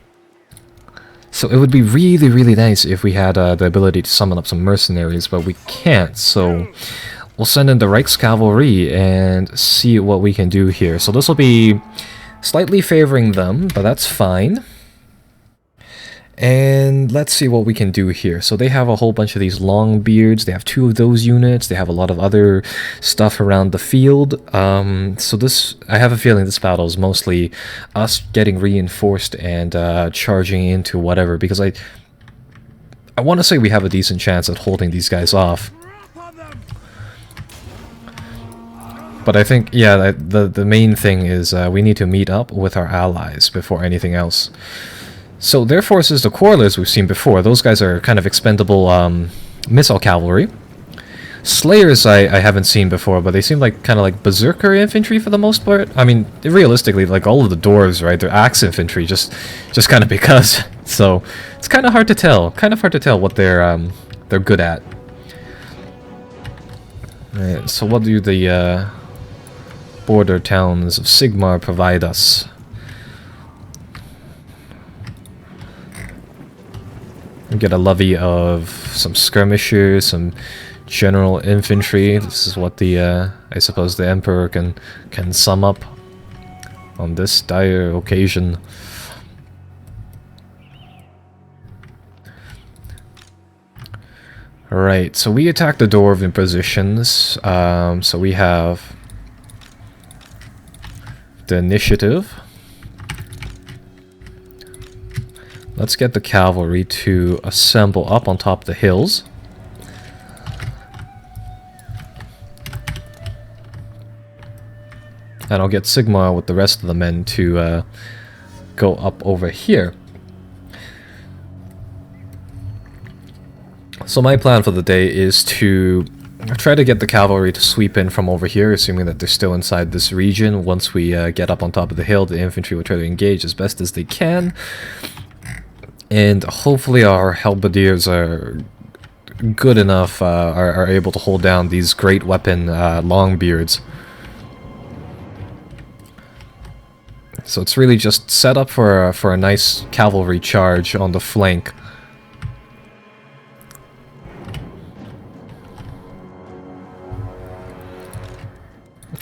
So it would be really, really nice if we had the ability to summon up some mercenaries, but we can't, so we'll send in the Reichscavalry and see what we can do here. So this will be slightly favoring them, but that's fine. And let's see what we can do here. So they have a whole bunch of these long beards. They have 2 of those units. They have a lot of other stuff around the field. So this, I have a feeling this battle is mostly us getting reinforced and charging into whatever, because I want to say we have a decent chance at holding these guys off. But I think, yeah, the main thing is we need to meet up with our allies before anything else. So their forces, the Quarrelers we've seen before, those guys are kind of expendable missile cavalry. Slayers I haven't seen before, but they seem like kind of like berserker infantry for the most part. I mean, realistically, like all of the Dwarves, right, they're axe infantry, just kind of because. So it's kind of hard to tell. Kind of hard to tell what they're good at. Right, so what do the border towns of Sigmar provide us? We get a levy of some skirmishers, some general infantry. This is what the I suppose the Emperor can sum up on this dire occasion. Alright, so we attack the Dwarven positions. So we have the initiative. Let's get the cavalry to assemble up on top of the hills. And I'll get Sigmar with the rest of the men to go up over here. So my plan for the day is to try to get the cavalry to sweep in from over here, assuming that they're still inside this region. Once we get up on top of the hill, the infantry will try to engage as best as they can. And hopefully our halberdiers are good enough, are able to hold down these great weapon longbeards. So it's really just set up for a nice cavalry charge on the flank.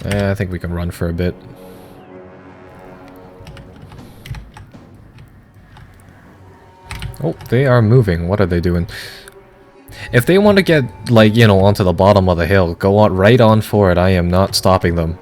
I think we can run for a bit. Oh, they are moving. What are they doing? If they want to get, like, you know, onto the bottom of the hill, go on right on for it. I am not stopping them.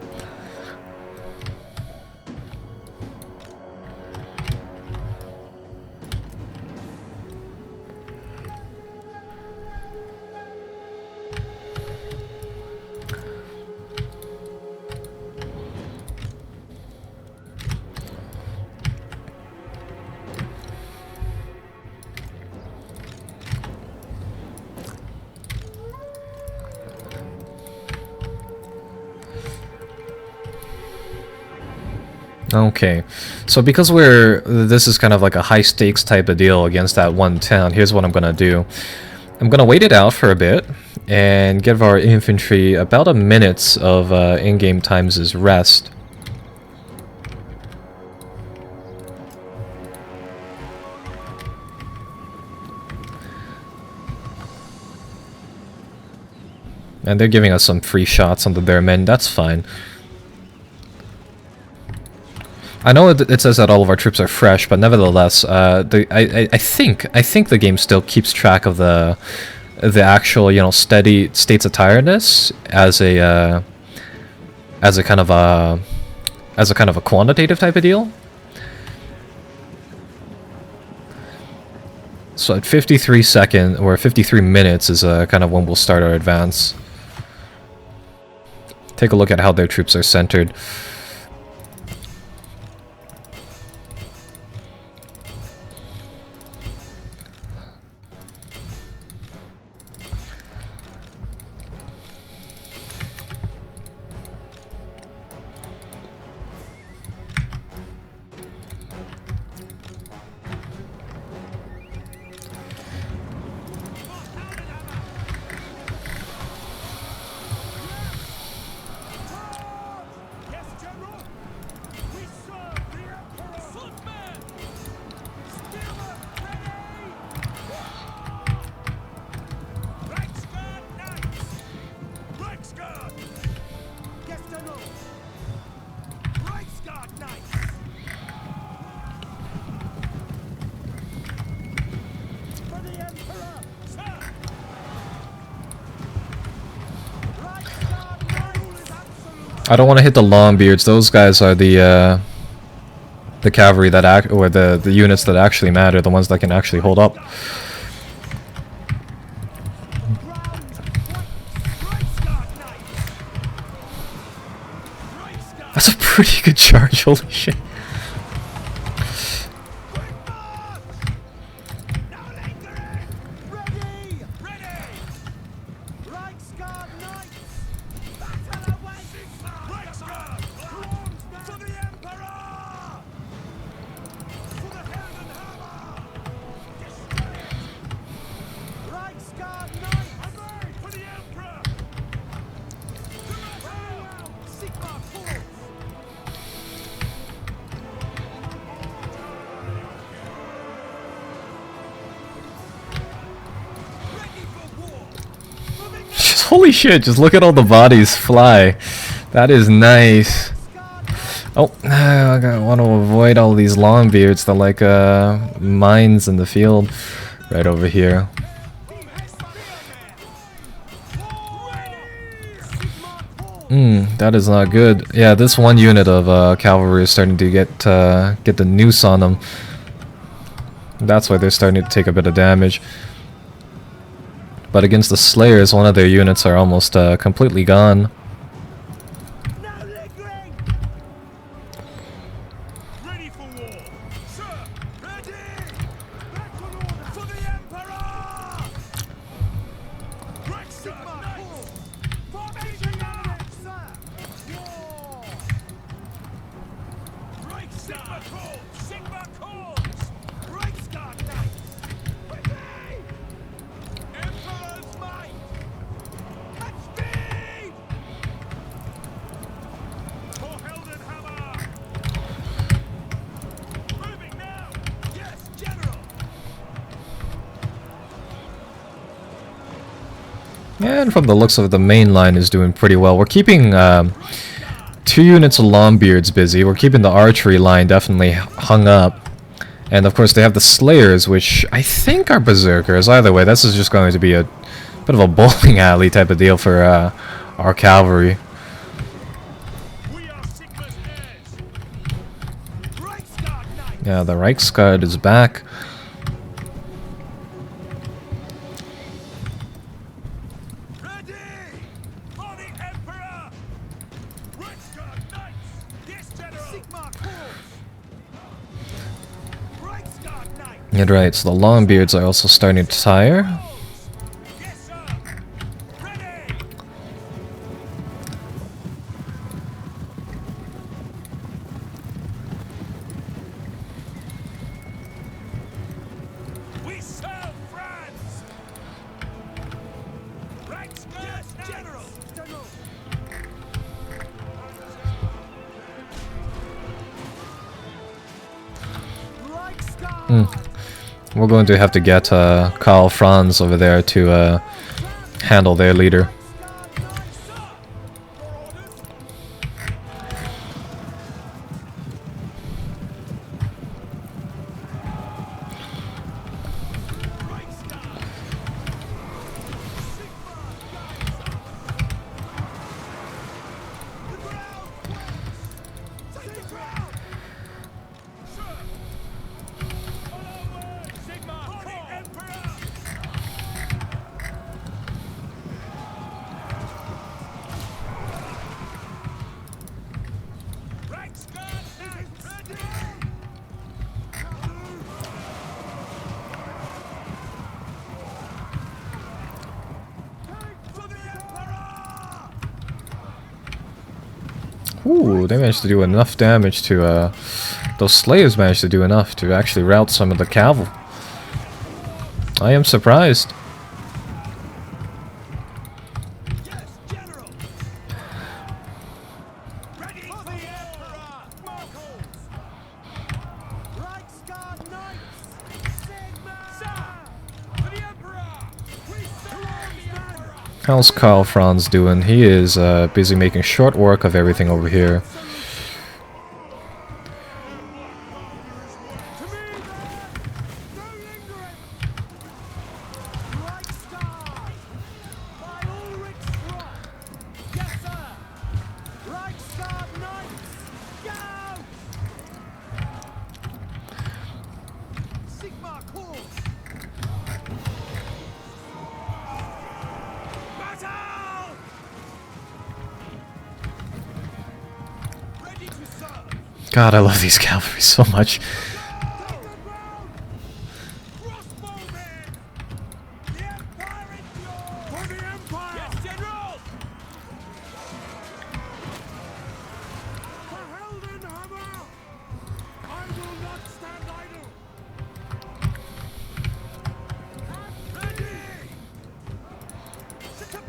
Okay, so because this is kind of like a high stakes type of deal against that one town, here's what I'm gonna do. I'm gonna wait it out for a bit and give our infantry about a minute of in-game times as rest. And they're giving us some free shots onto their men, that's fine. I know it says that all of our troops are fresh, but nevertheless, I think the game still keeps track of the actual, you know, steady states of tiredness as a kind of a quantitative type of deal. So at 53 seconds or 53 minutes is kind of when we'll start our advance. Take a look at how their troops are centered. I don't want to hit the Longbeards. Those guys are the cavalry that or the units that actually matter, the ones that can actually hold up. That's a pretty good charge, holy shit. Holy shit, just look at all the bodies fly. That is nice. Oh, I want to avoid all these Longbeards. They're like mines in the field right over here. That is not good. Yeah, this one unit of cavalry is starting to get the noose on them. That's why they're starting to take a bit of damage. But against the Slayers, one of their units are almost completely gone. Ready for war, sir. Ready. Back on order for the Emperor. Right, sir. Formation now, sir. War. Right, Sigma calls. Sigma calls. Right, Star Knights. Ready. Emperor's might! At speed! For Heldenhammer! Moving now! Yes, General! And from the looks of it, the main line is doing pretty well. We're keeping 2 units of Longbeards busy. We're keeping the archery line definitely hung up. And of course they have the Slayers, which I think are Berserkers. Either way, this is just going to be a bit of a bowling alley type of deal for our cavalry. We are Sigma's heirs! Reichsguard Knight! Yeah, the Reichsguard is back. Ready! For the Emperor! Reichsguard Knights! Yes, General! Sigma calls! Reichsguard Knight! Yeah, right, so the Longbeards are also starting to tire. Yes, sir! Ready! We serve France! Reichsguard yes, General! General! We're going to have to get Karl Franz over there to handle their leader. Ooh, they managed to do enough damage to, those Slayers managed to do enough to actually rout some of the cavalry. I am surprised. Yes, General! Ready for the Emperor! Markles! Reichsguard Knights! Sigma! Sir! For the Emperor! We serve the Emperor! How's Karl Franz doing? He is busy making short work of everything over here. God, I love these cavalry so much.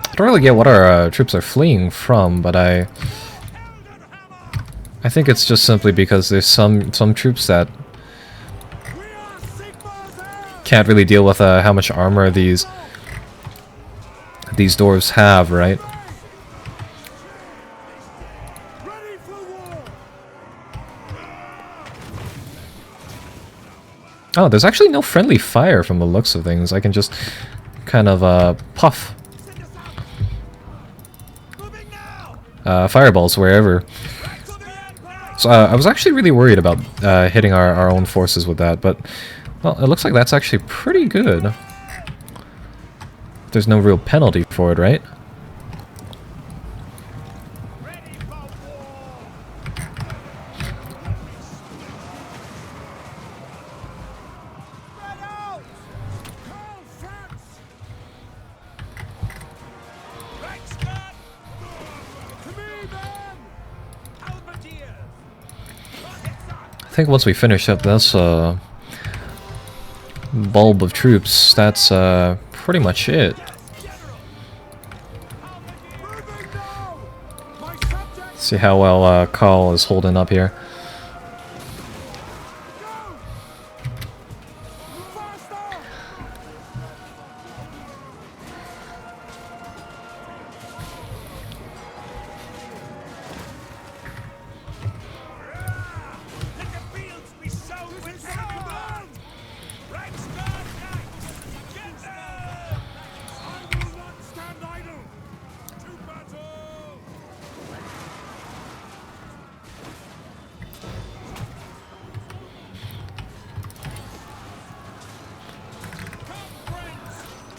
I don't really get what our troops are fleeing from, but I think it's just simply because there's some troops that can't really deal with how much armor these dwarves have, right? Oh, there's actually no friendly fire from the looks of things. I can just kind of puff fireballs wherever. So I was actually really worried about hitting our own forces with that, but well, it looks like that's actually pretty good. There's no real penalty for it, right? I think once we finish up this bulb of troops, that's pretty much it. See how well Carl is holding up here.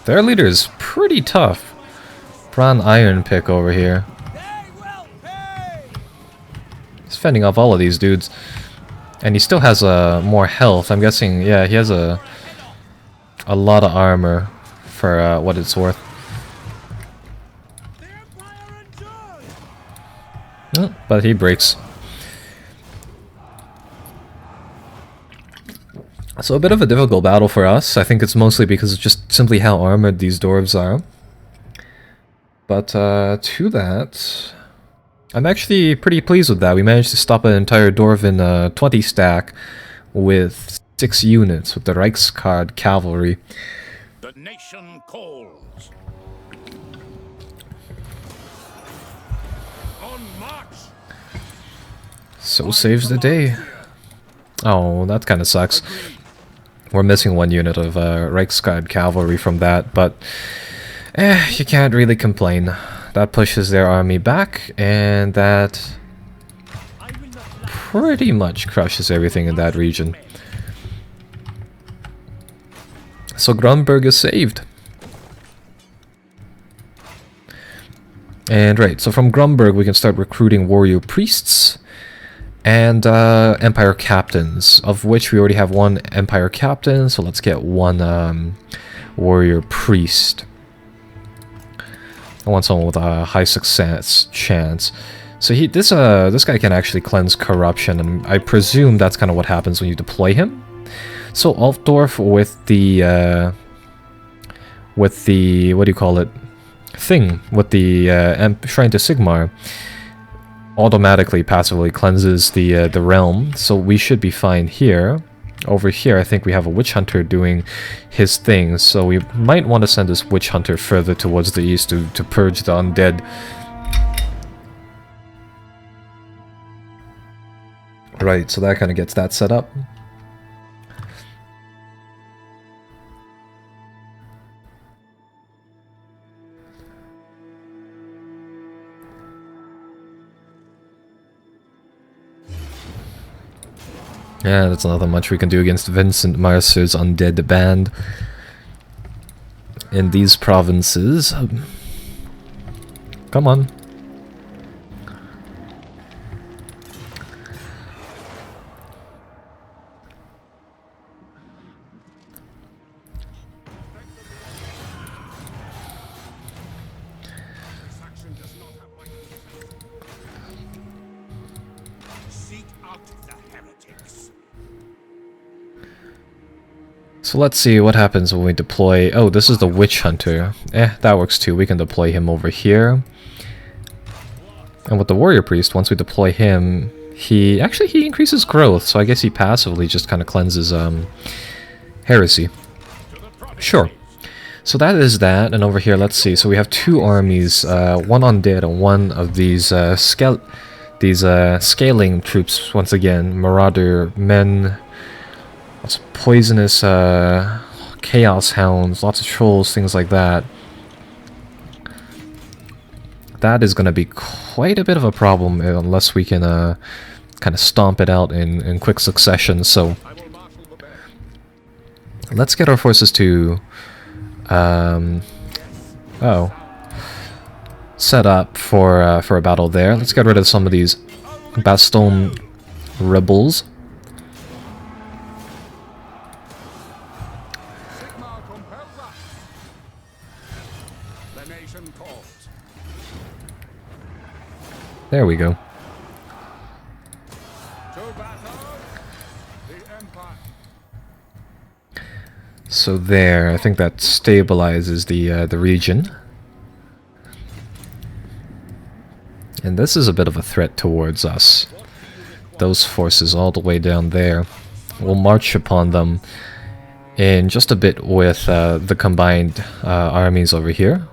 Their leader is pretty tough. Bron Iron Pick over here. He's fending off all of these dudes. And he still has more health. I'm guessing, yeah, he has a lot of armor for what it's worth. Oh, but he breaks. So a bit of a difficult battle for us. I think it's mostly because of just simply how armored these dwarves are. But to that, I'm actually pretty pleased with that. We managed to stop an entire dwarven 20 stack with 6 units with the Reichsguard cavalry. The nation calls. On march. So saves the day. Oh, that kind of sucks. We're missing 1 unit of Reichsguard cavalry from that, but you can't really complain. That pushes their army back, and that pretty much crushes everything in that region. So Grunberg is saved. And right, so from Grunberg we can start recruiting warrior priests and Empire Captains, of which we already have 1 Empire Captain, so let's get 1 Warrior Priest. I want someone with a high success chance. So this guy can actually cleanse corruption, and I presume that's kind of what happens when you deploy him. So Altdorf with the what do you call it? Thing with the Shrine to Sigmar automatically passively cleanses the realm, so we should be fine here. Over here, I think we have a witch hunter doing his thing, so we might want to send this witch hunter further towards the east to purge the undead. Right, so that kind of gets that set up. Yeah, that's nothing much we can do against Vincent Mercer's undead band in these provinces. Come on. out the heretics. So let's see what happens when we deploy... Oh, this is the Witch Hunter. That works too. We can deploy him over here. And with the Warrior Priest, once we deploy him, he increases growth, so I guess he passively just kind of cleanses heresy. Sure. So that is that, and over here, let's see. So we have two armies, one undead and one of these scaling troops. Once again, marauder men, lots of poisonous chaos hounds, lots of trolls, things like that. That is going to be quite a bit of a problem unless we can kind of stomp it out in quick succession. So let's get our forces to set up for a battle there. Let's get rid of some of these Baston rebels. The nation calls. There we go. To battle, the Empire. So there, I think that stabilizes the region. And this is a bit of a threat towards us. Those forces all the way down there. We'll march upon them in just a bit with the combined armies over here.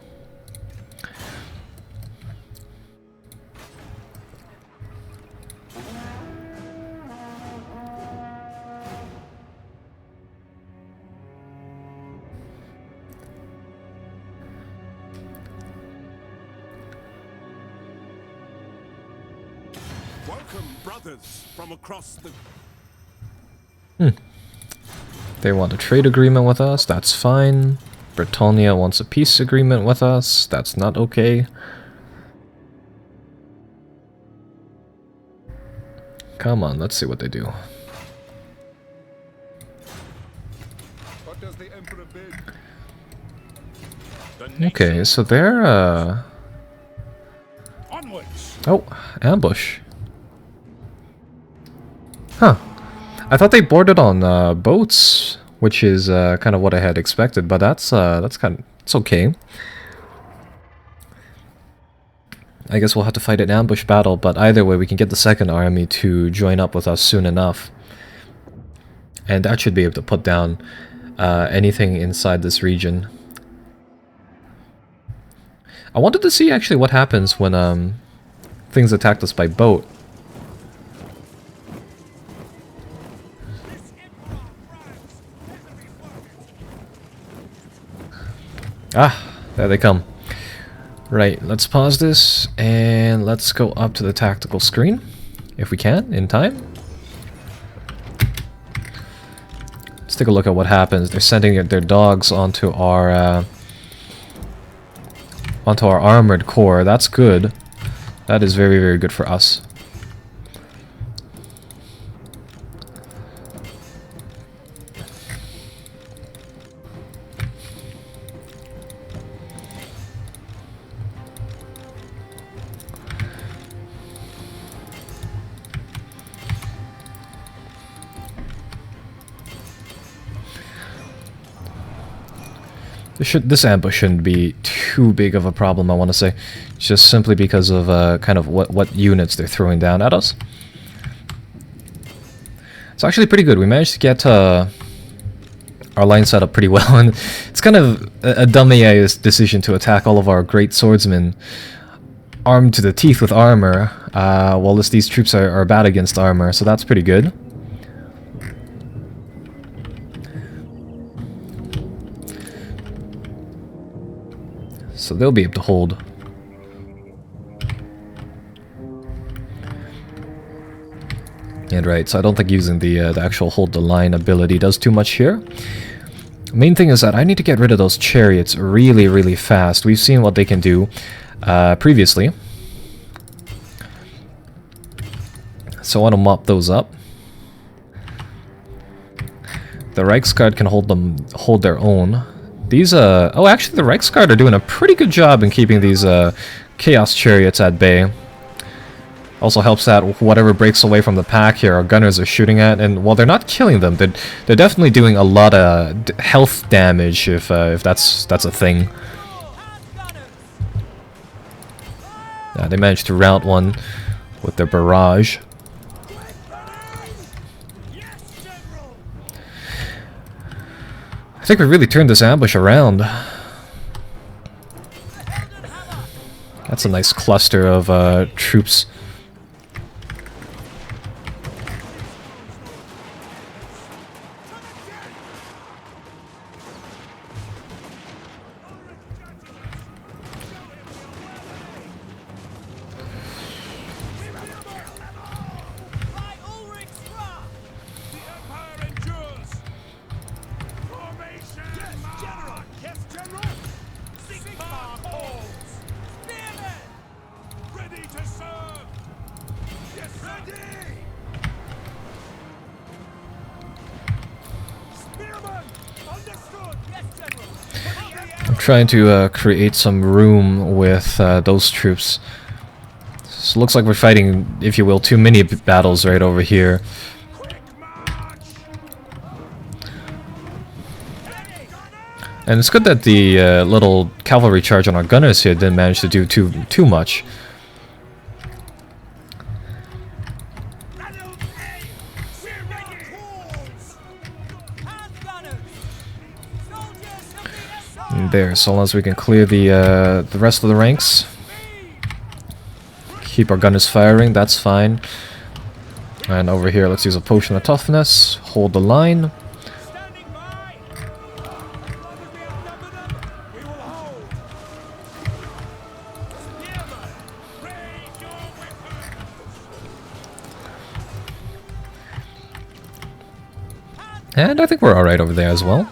Welcome, brothers, from across the... They want a trade agreement with us, that's fine. Bretonia wants a peace agreement with us, that's not okay. Come on, let's see what they do. What does the Emperor bid? Okay, so they're Onwards. oh, ambush. Huh. I thought they boarded on boats, which is kind of what I had expected, but that's kind of, it's okay. I guess we'll have to fight an ambush battle, but either way we can get the second army to join up with us soon enough. And that should be able to put down anything inside this region. I wanted to see actually what happens when things attacked us by boat. Ah, there they come. Right, let's pause this and let's go up to the tactical screen, if we can, in time. Let's take a look at what happens. They're sending their dogs onto our armored core. That's good. That is very, very good for us. This ambush shouldn't be too big of a problem, I want to say. Just simply because of kind of what units they're throwing down at us. It's actually pretty good. We managed to get our line set up pretty well, and it's kind of a dumb AI's decision to attack all of our great swordsmen armed to the teeth with armor, while these troops are bad against armor, so that's pretty good. So they'll be able to hold. And right, so I don't think using the actual hold the line ability does too much here. Main thing is that I need to get rid of those chariots really, really fast. We've seen what they can do previously. So I want to mop those up. The Reichsguard can hold their own. These, oh, actually, the Reichsguard are doing a pretty good job in keeping these Chaos Chariots at bay. Also helps that whatever breaks away from the pack here, our gunners are shooting at, and while they're not killing them, they're definitely doing a lot of health damage, if that's a thing. Yeah, they managed to rout one with their barrage. I think we really turned this ambush around. That's a nice cluster of troops. Trying to create some room with those troops. So it looks like we're fighting, if you will, too many battles right over here. And it's good that the little cavalry charge on our gunners here didn't manage to do too much. There, so long as we can clear the rest of the ranks, keep our gunners firing, that's fine. And over here, let's use a potion of toughness, hold the line. And I think we're alright over there as well.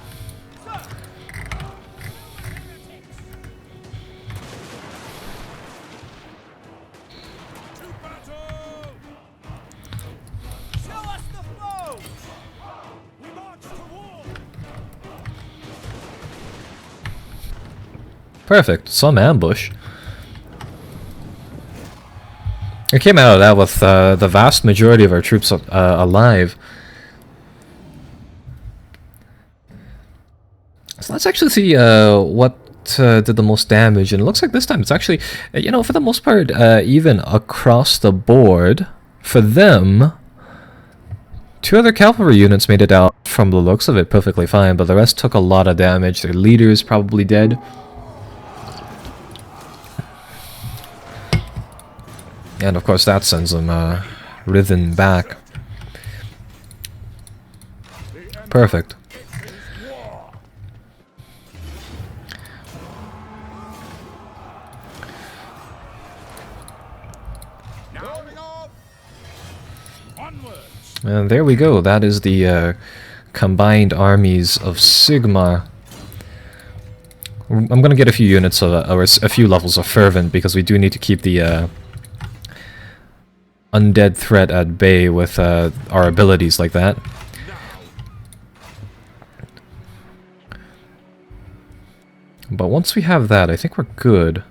Perfect. Some ambush. We came out of that with the vast majority of our troops alive. So let's actually see what did the most damage. And it looks like this time it's actually, you know, for the most part, even across the board. For them, 2 other cavalry units made it out from the looks of it perfectly fine, but the rest took a lot of damage. Their leader's probably dead. And of course that sends them writhen back. Perfect. And there we go. That is the combined armies of Sigmar. I'm gonna get a few units of, or a few levels of fervent, because we do need to keep the undead threat at bay with our abilities like that. But once we have that, I think we're good.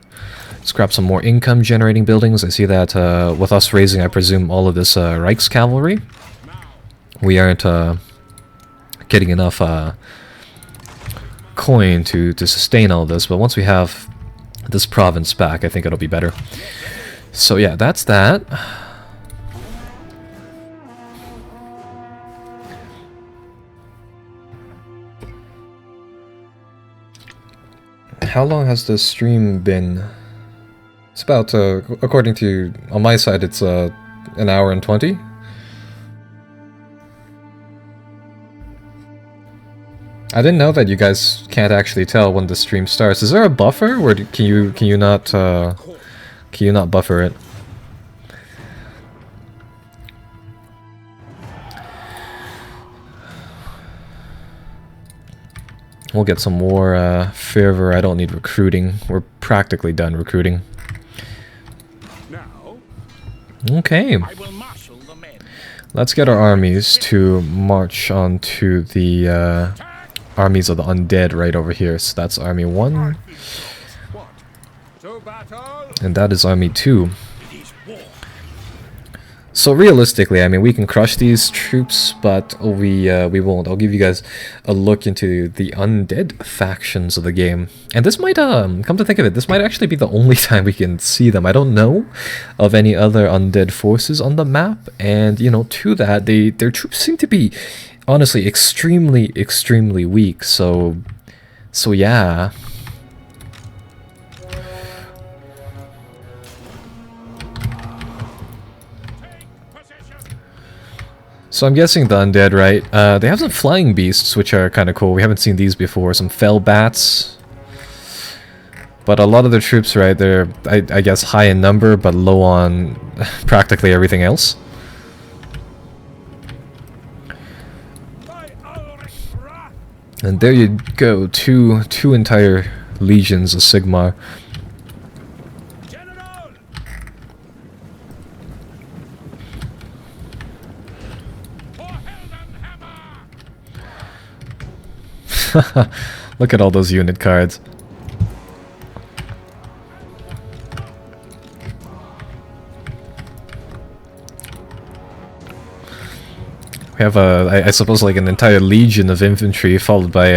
Let's grab some more income generating buildings. I see that with us raising, I presume, all of this Reichscavalry, we aren't getting enough coin to sustain all this. But once we have this province back, I think it'll be better. So yeah, that's that. How long has the stream been? It's about, according to, on my side, it's an hour and 20. I didn't know that you guys can't actually tell when the stream starts. Is there a buffer, or can you not buffer it? We'll get some more fervor. I don't need recruiting. We're practically done recruiting. Okay. Let's get our armies to march onto the armies of the undead right over here. So that's Army 1. And that is Army 2. So realistically, I mean, we can crush these troops, but we won't. I'll give you guys a look into the undead factions of the game, and this might come to think of it, this might actually be the only time we can see them. I don't know of any other undead forces on the map, and you know, to that, their troops seem to be honestly extremely weak. So yeah. So I'm guessing the undead, right? They have some flying beasts, which are kind of cool. We haven't seen these before. Some fell bats. But a lot of the troops, right, they're, I guess, high in number, but low on practically everything else. And there you go, two entire legions of Sigmar. Look at all those unit cards. We have I suppose like an entire legion of infantry followed by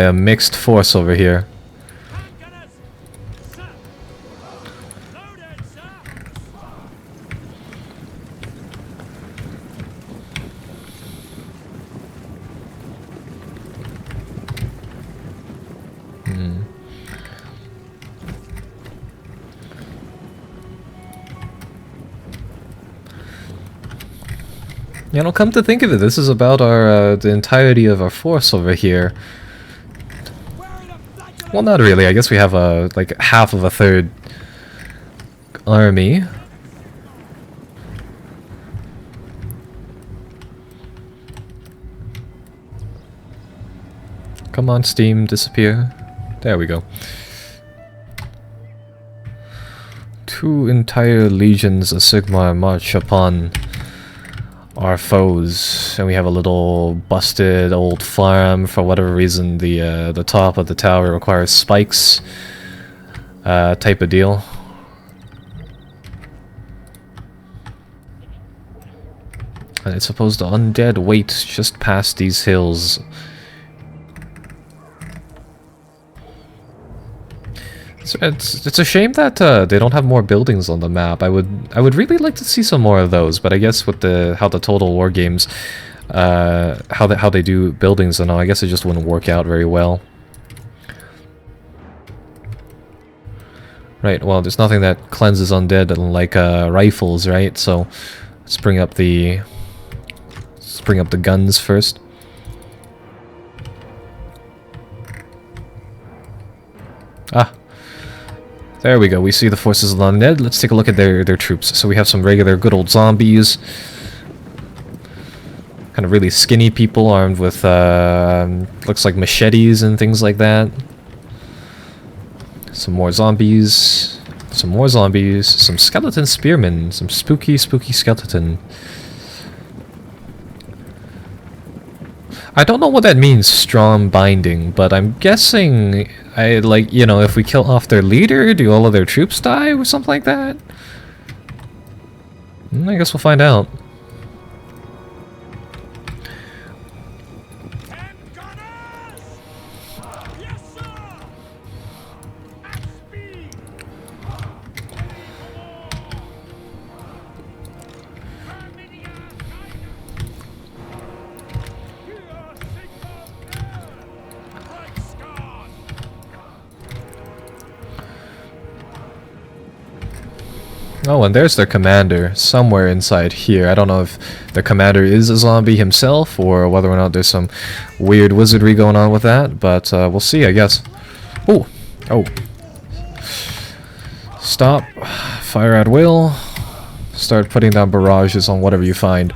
a mixed force over here. You know, come to think of it, this is about our the entirety of our force over here. Well, not really. I guess we have like half of a third army. Come on, Steam, disappear. There we go. 2 entire legions of Sigmar march upon our foes, and we have a little busted old farm. For whatever reason, the top of the tower requires spikes, type of deal. And it's supposed to undead wait just past these hills. So it's a shame that they don't have more buildings on the map. I would really like to see some more of those, but I guess with how the Total War games, how they do buildings and all, I guess it just wouldn't work out very well. Right. Well, there's nothing that cleanses undead like rifles, right? So let's bring up the guns first. Ah. There we go, we see the forces of the undead. Let's take a look at their troops. So we have some regular good old zombies. Kind of really skinny people armed with, looks like machetes and things like that. Some more zombies. Some more zombies. Some skeleton spearmen. Some spooky skeleton. I don't know what that means, strong binding, but I'm guessing, you know, if we kill off their leader, do all of their troops die or something like that? I guess we'll find out. Oh, and there's their commander, somewhere inside here. I don't know if the commander is a zombie himself, or whether or not there's some weird wizardry going on with that, but we'll see, I guess. Oh! Oh. Stop. Fire at will. Start putting down barrages on whatever you find.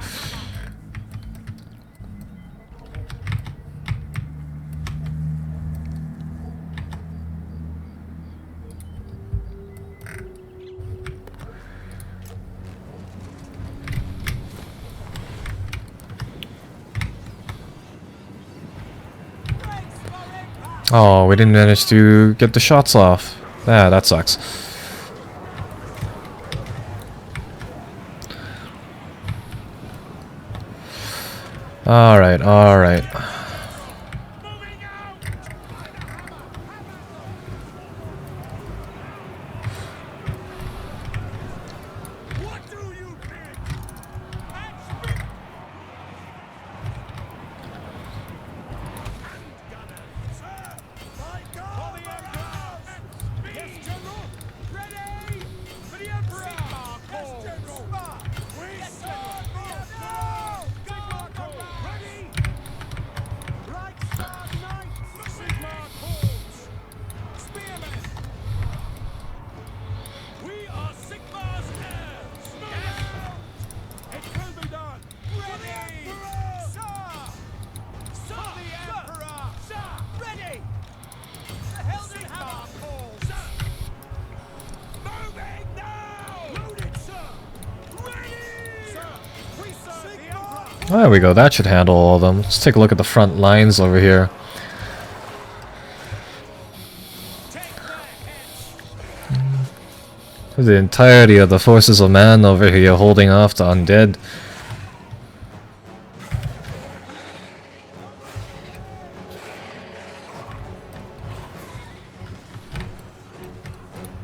Oh, we didn't manage to get the shots off. Ah, that sucks. Alright, alright. Moving out! What do you think? Sir! My God! For the Emperor! Yes, General! Ready! For the Emperor! Yes, General! Yes, General! Sigma calls! Ready! Right Star Knights! Sigma calls! Spearmen! We are Sigma's heirs! Yes! It will be done! Ready! Sir! Sir! The Emperor! Sir! Ready! The Helden Hammer! Calls! Sir! Moving now! Loaded, sir! Ready! Sir! We serve the Emperor! There we go, that should handle all of them. Let's take a look at the front lines over here. Take their heads! The entirety of the forces of man over here holding off the undead.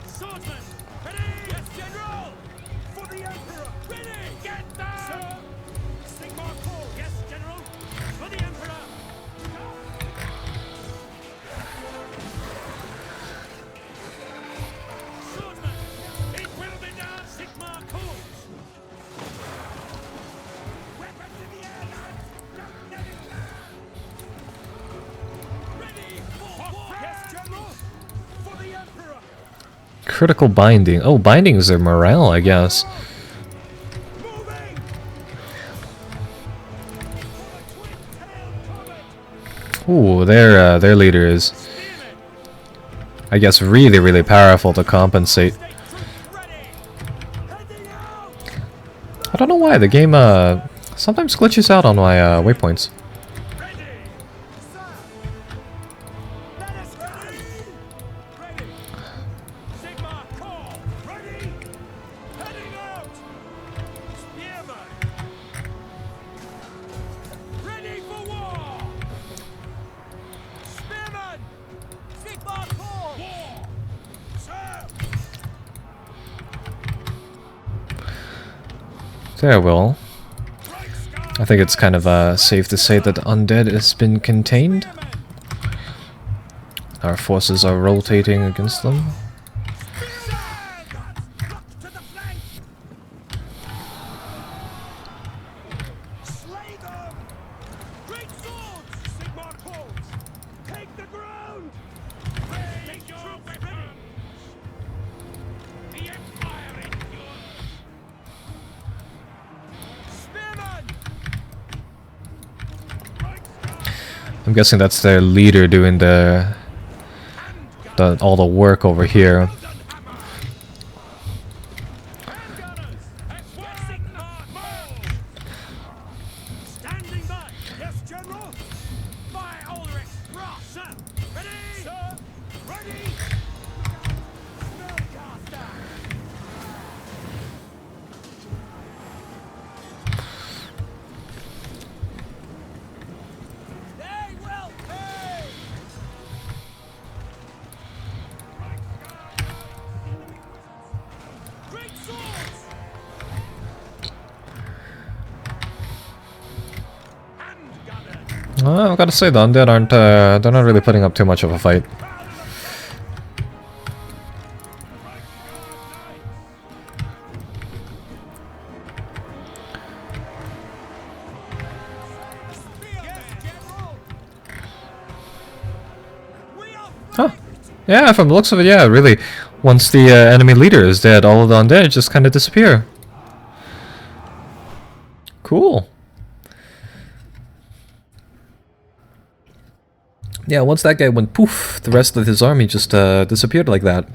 Swordsman! Ready! Yes, General! For the Emperor! Ready! Get down! Sir! Sigma calls! Yes, General! For the Emperor! Swordsman! It will be done! Sigma calls! Weapons in the air, lads! Don't let it down! Ready for war! Yes, General! For the Emperor! Critical binding. Oh, binding is their morale, I guess. Moving! For the twin-tailed comet! Ooh, their leader is, Spearmen! I guess, really, really powerful to compensate. State troops ready! Heading out! I don't know why the game sometimes glitches out on my waypoints. Ready! Sir! Let us ready! Ready! Sigma call! Ready! Heading out! Spearman! Ready for war! Spearman! Sigma call! War! Sir! There, well. Bright sky! I think it's kind of safe to say that the undead has been contained. Spearman! Our forces are rotating against them. Lock to the flank! Slay them! Great swords! Sigma calls! Take the ground! Take your weapons! The Empire endures! Spearman! Right star! I'm guessing that's their leader doing all the work over here. Hammer! Handgunners! Sigma calls! Standing by! Yes, General! Fire Ulrich! Ross! Sir! Ready! Sir! Ready! Spellcaster! They will pay! Great swords! Handgunners! Well, I've got to say the undead aren't they're not really putting up too much of a fight. Yes, General! We are Huh. Yeah, from the looks of it, yeah, really. Once the enemy leader is dead, all of the undead just kind of disappear. Cool. Yeah, once that guy went poof, the rest of his army just disappeared like that.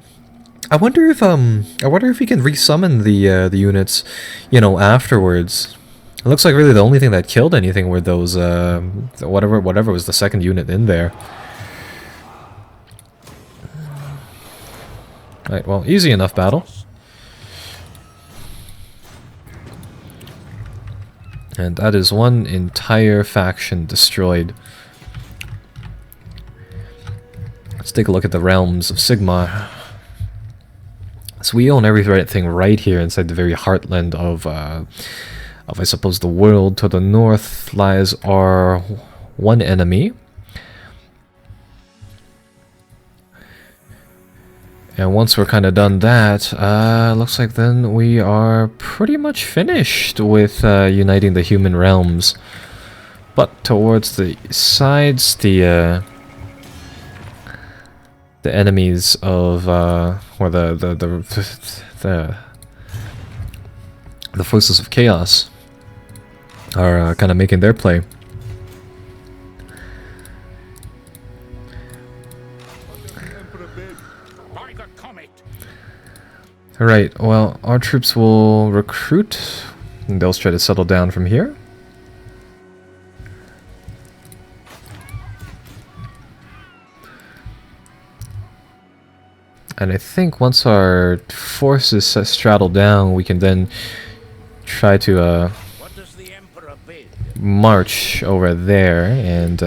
I wonder if he can resummon the units, you know, afterwards. It looks like really the only thing that killed anything were those whatever was the second unit in there. Right, well, easy enough battle. And that is one entire faction destroyed. Let's take a look at the realms of Sigmar. So we own everything right here inside the very heartland of I suppose the world. To the north lies our one enemy. And once we're kind of done that, looks like then we are pretty much finished with uniting the human realms. But towards the sides, the enemies of or the forces of chaos are kind of making their play. By the comet. Alright, well, our troops will recruit, and they'll try to settle down from here. And I think once our forces straddle down, we can then try to What does the Emperor bid? march over there and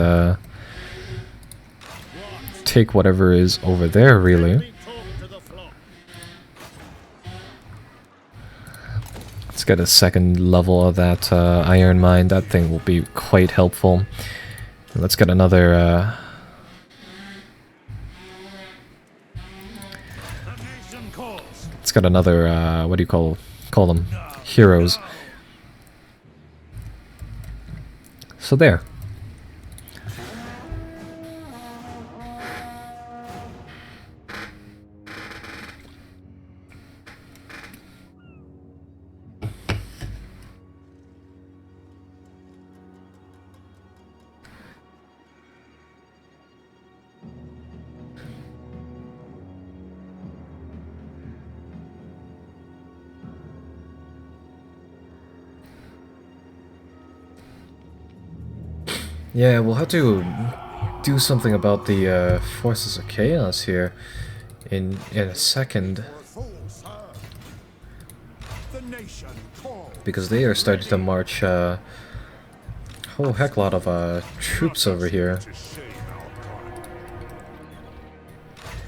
take whatever is over there, really. We talk to the flock. Let's get a second level of that iron mine. That thing will be quite helpful. And let's get another The nation calls. let's get another what do you call them? Heroes. So there. Yeah, we'll have to do something about the forces of chaos here in a second, The nation calls. because they are starting to march a whole heck lot of troops over here.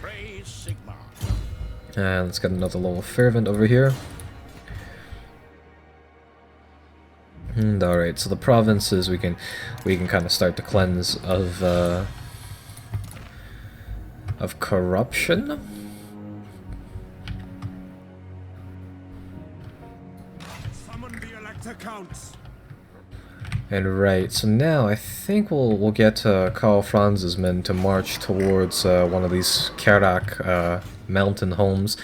Praise Sigmar. And let's get another level fervent over here. And alright, so the provinces we can kind of start to cleanse of corruption. Summon the elector counts. And right, so now I think we'll get Karl Franz's men to march towards one of these Kerak mountain homes.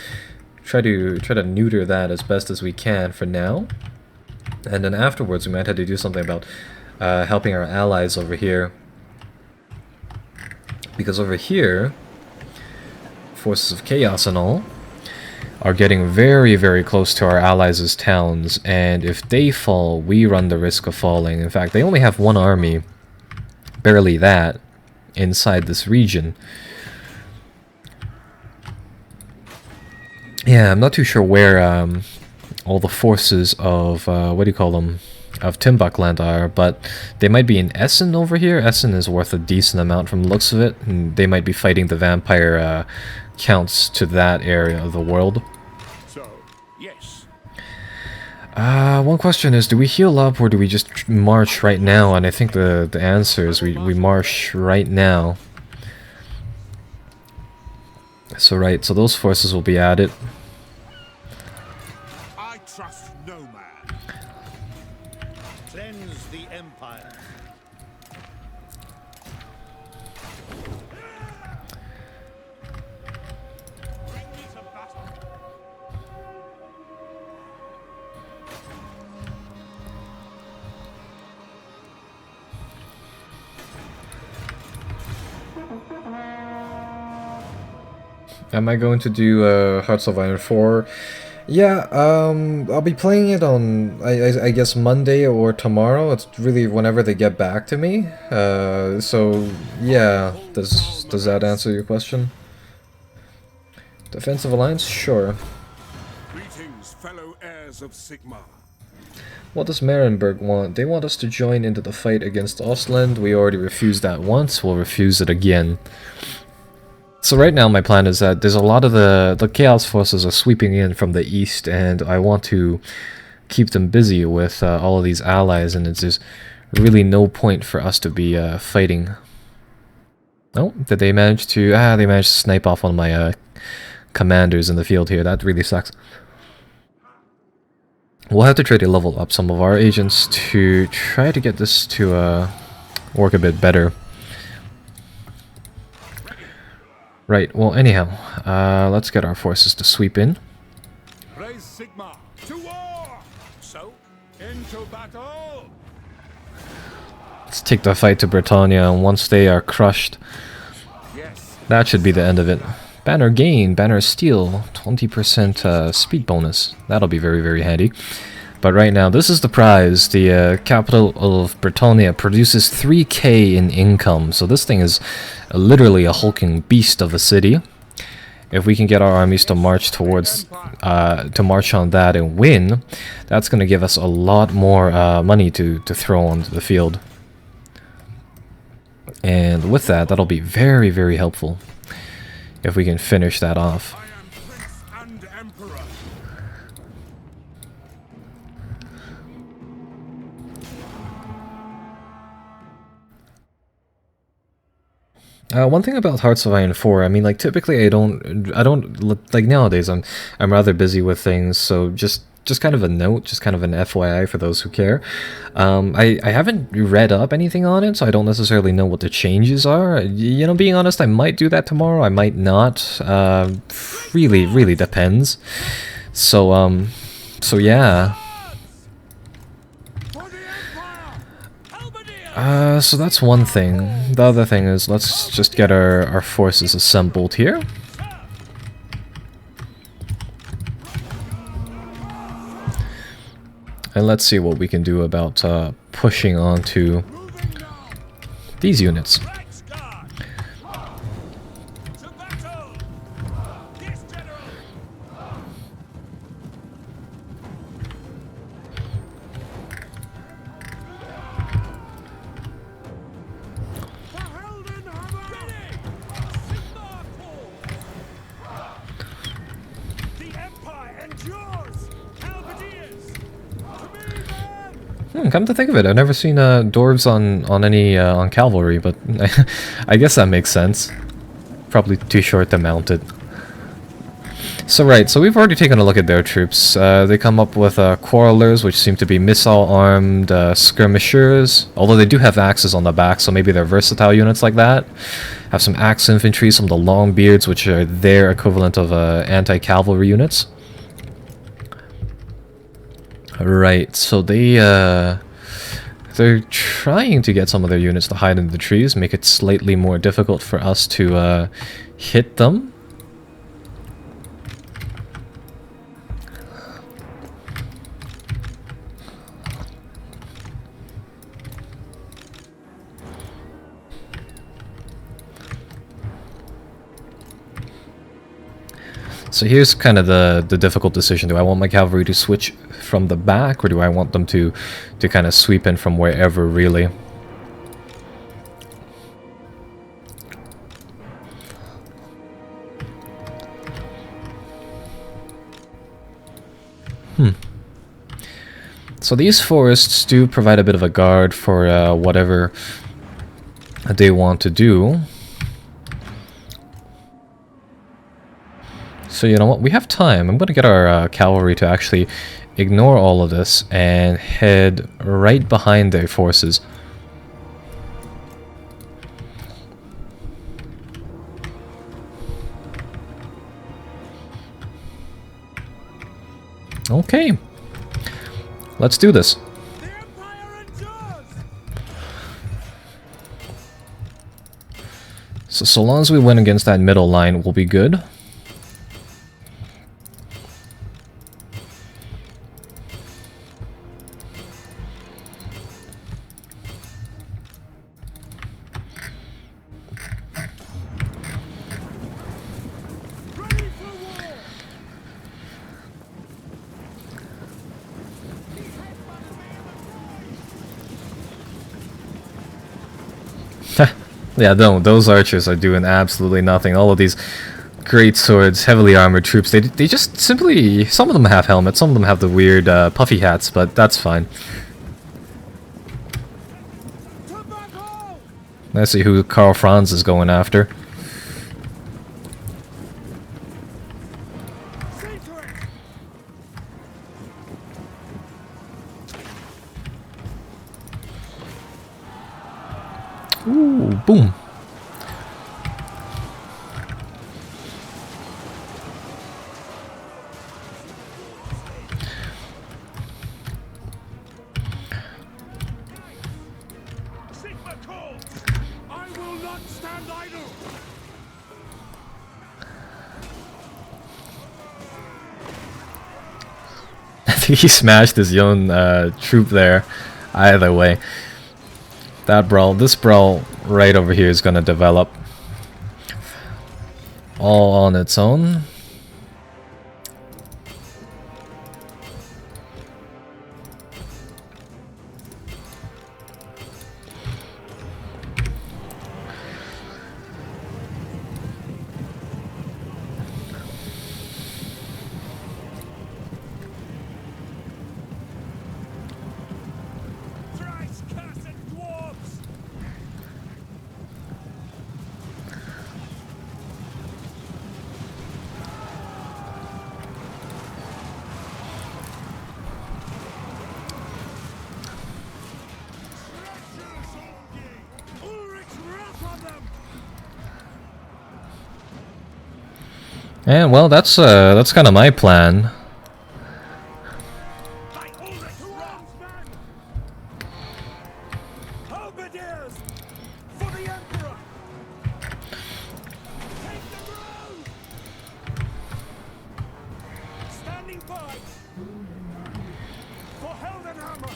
Try to neuter that as best as we can for now. And then afterwards, we might have to do something about helping our allies over here. Because over here, forces of chaos and all are getting very, very close to our allies' towns. And if they fall, we run the risk of falling. In fact, they only have one army, barely that, inside this region. Yeah, I'm not too sure where all the forces of, what do you call them, of Timbukland are, but they might be in Essen over here. Essen is worth a decent amount from the looks of it, and they might be fighting the vampire counts to that area of the world. So, yes. One question is, do we heal up or do we just march right now? And I think the answer is we march right now. So right, so those forces will be added. I trust no man. Cleanse the Empire. Bring me to battle. Am I going to do Hearts of Iron 4? Yeah, I'll be playing it on, I guess, Monday or tomorrow. It's really whenever they get back to me. So, yeah, does that answer your question? Defensive Alliance? Sure. Greetings, fellow heirs of Sigmar. What does Marienburg want? They want us to join into the fight against Ostland. We already refused that once, we'll refuse it again. So right now my plan is that there's a lot of the Chaos forces are sweeping in from the east, and I want to keep them busy with all of these allies, and it's just really no point for us to be fighting. Oh, did they manage to... they managed to snipe off one of my commanders in the field here. That really sucks. We'll have to try to level up some of our agents to try to get this to work a bit better. Right, well anyhow, let's get our forces to sweep in. Raise Sigma. To war. So, into battle. Let's take the fight to Bretonia, and once they are crushed, Yes. that should be the end of it. Banner gain, banner steal, 20% speed bonus. That'll be very, very handy. But right now, this is the prize. The capital of Bretonia produces 3k in income. So this thing is literally a hulking beast of a city. If we can get our armies to march towards, to march on that and win, that's going to give us a lot more money to throw onto the field. And with that, that'll be very, very helpful if we can finish that off. I am Prince and Emperor. One thing about Hearts of Iron 4, I mean, like, typically I don't, like, nowadays I'm rather busy with things, so just kind of a note, just kind of an FYI for those who care. I haven't read up anything on it, so I don't necessarily know what the changes are. You know, being honest, I might do that tomorrow, I might not. Really depends. So yeah. For the Empire. Halberdier. So that's one thing. The other thing is, let's just get our forces assembled here. And let's see what we can do about pushing onto these units. Reichsguard. To battle. Yes, General. Ready. Sigma calls. The Empire endures. Halberdiers. To me, men. Come to think of it, I've never seen dwarves on any on cavalry, but I guess that makes sense. Probably too short to mount it. So right, so we've already taken a look at their troops. They come up with quarrelers, which seem to be missile-armed skirmishers, although they do have axes on the back, so maybe they're versatile units like that. Have some axe infantry, some of the longbeards, which are their equivalent of anti-cavalry units. Right, so they're trying to get some of their units to hide in the trees, make it slightly more difficult for us to hit them. So here's kind of the difficult decision. Do I want my cavalry to switch from the back, or do I want them to kind of sweep in from wherever, really? So these forests do provide a bit of a guard for whatever they want to do. So you know what, we have time. I'm going to get our cavalry to actually ignore all of this and head right behind their forces. Okay, let's do this. The Empire endures. So long as we win against that middle line, we'll be good. Ready for war. Yeah, no, those archers are doing absolutely nothing. All of these great swords, heavily armored troops, they just simply... Some of them have helmets, some of them have the weird puffy hats, but that's fine. Let's see who Karl Franz is going after. Ooh, boom. Sigma calls! I will not stand idle! I think he smashed his own troop there. Either way. That brawl, this brawl right over here is gonna develop. All on its own. Thrice cursed dwarves! Treacherous old ye! Ulrich's wrath on them! And well, that's kind of my plan. By Ulrich's wrath, man! Halberdiers! For the Emperor! Take the road! Standing by! For Heldenhammer!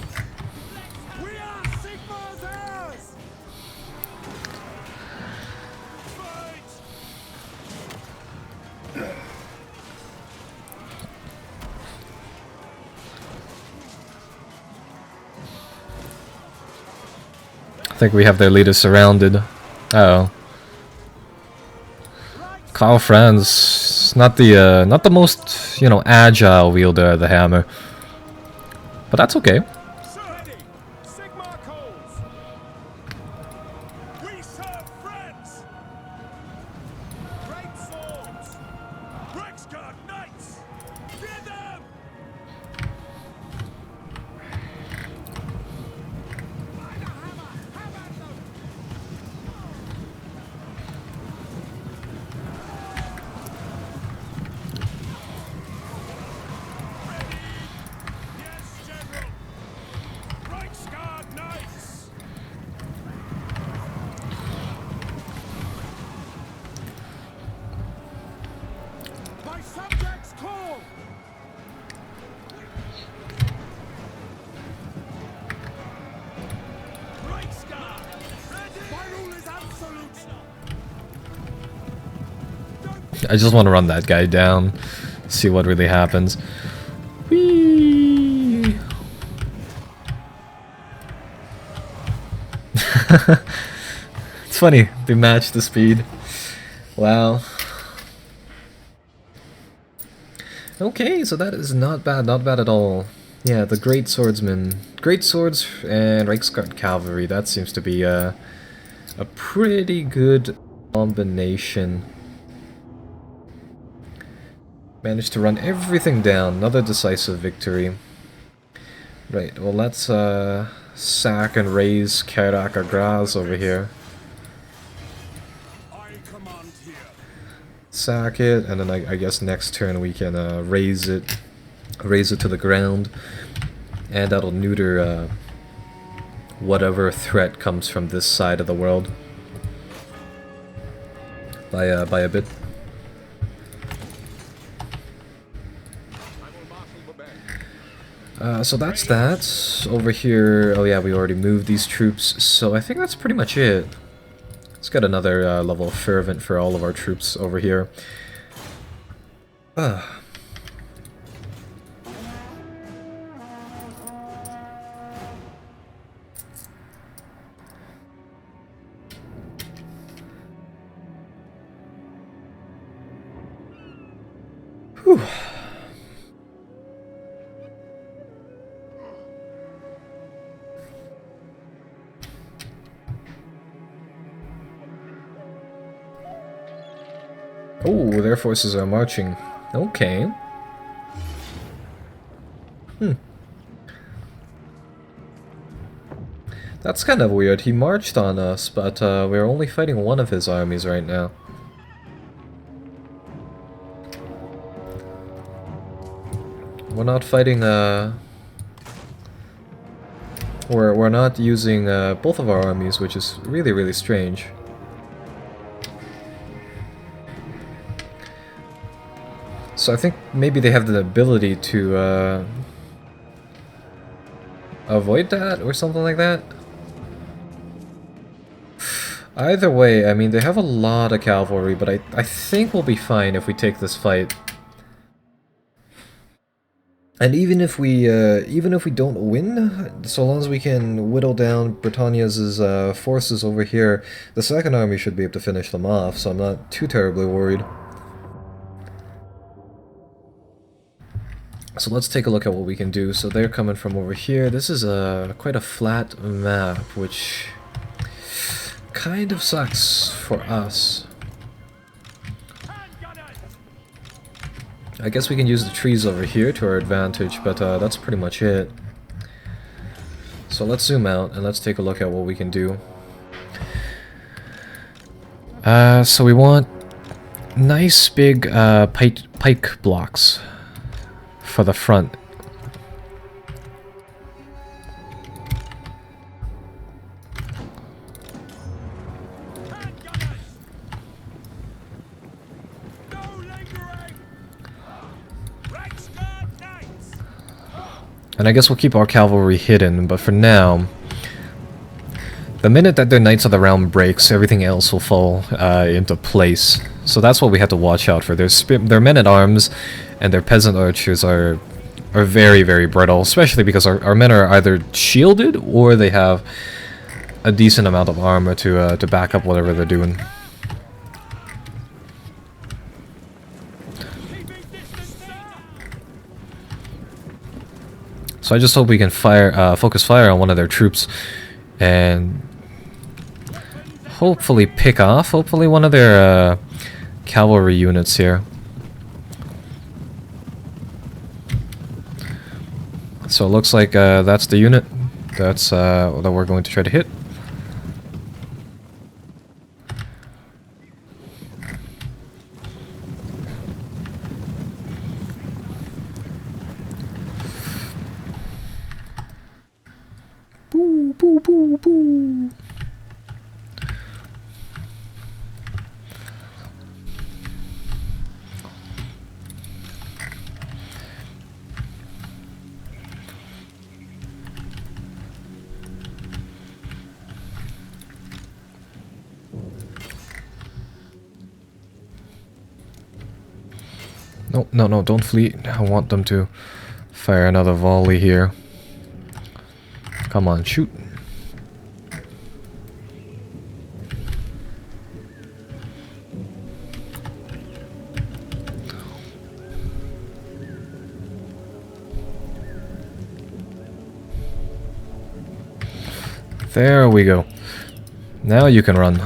We are Sigmar's heirs! Fight! I think we have their leader surrounded. Uh oh. Karl Franz, not the most, you know, agile wielder of the hammer. But that's okay. Ready! Sigmar calls! We serve friends! Great swords! Rexguard knights! Get them! By the hammer! Have at them! Yes, General! Reichsguard knights! My subjects call! Reichsguard! Ready! My rule is absolute! I just want to run that guy down, see what really happens. Whee! It's funny, they match the speed. Wow. Okay, so that is not bad at all. Yeah, the Great Swordsman. Great Swords and Reichsguard Cavalry, that seems to be a pretty good combination. Managed to run everything down, another decisive victory. Right, well let's sack and raise Kerak Agraz over here. I command here. Sack it, and then I guess next turn we can raise it to the ground, and that'll neuter whatever threat comes from this side of the world by a bit. So that's that. Over here, oh yeah, we already moved these troops, so I think that's pretty much it. Let's get another level of fervent for all of our troops over here. Oh, their forces are marching. Okay. That's kind of weird. He marched on us, but we're only fighting one of his armies right now. We're not fighting, we're not using both of our armies, which is really, really strange. So I think maybe they have the ability to avoid that or something like that. Either way, I mean, they have a lot of cavalry, but I think we'll be fine if we take this fight. And even if we don't win, so long as we can whittle down Bretonia's forces over here, the second army should be able to finish them off, so I'm not too terribly worried. So let's take a look at what we can do. So they're coming from over here. This is quite a flat map, which kind of sucks for us. I guess we can use the trees over here to our advantage, but that's pretty much it. So let's zoom out and let's take a look at what we can do. So we want nice big pike blocks for the front. And I guess we'll keep our cavalry hidden, but for now, the minute that their Knights of the Realm breaks, everything else will fall into place. So that's what we have to watch out for. Their men-at-arms and their peasant archers are very, very brittle, especially because our men are either shielded or they have a decent amount of armor to back up whatever they're doing. So I just hope we can focus fire on one of their troops and hopefully pick off one of their cavalry units here. So it looks like that's the unit that we're going to try to hit. Boo, boo, boo, boo. No, no, no, don't flee. I want them to fire another volley here. Come on, shoot. There we go. Now you can run.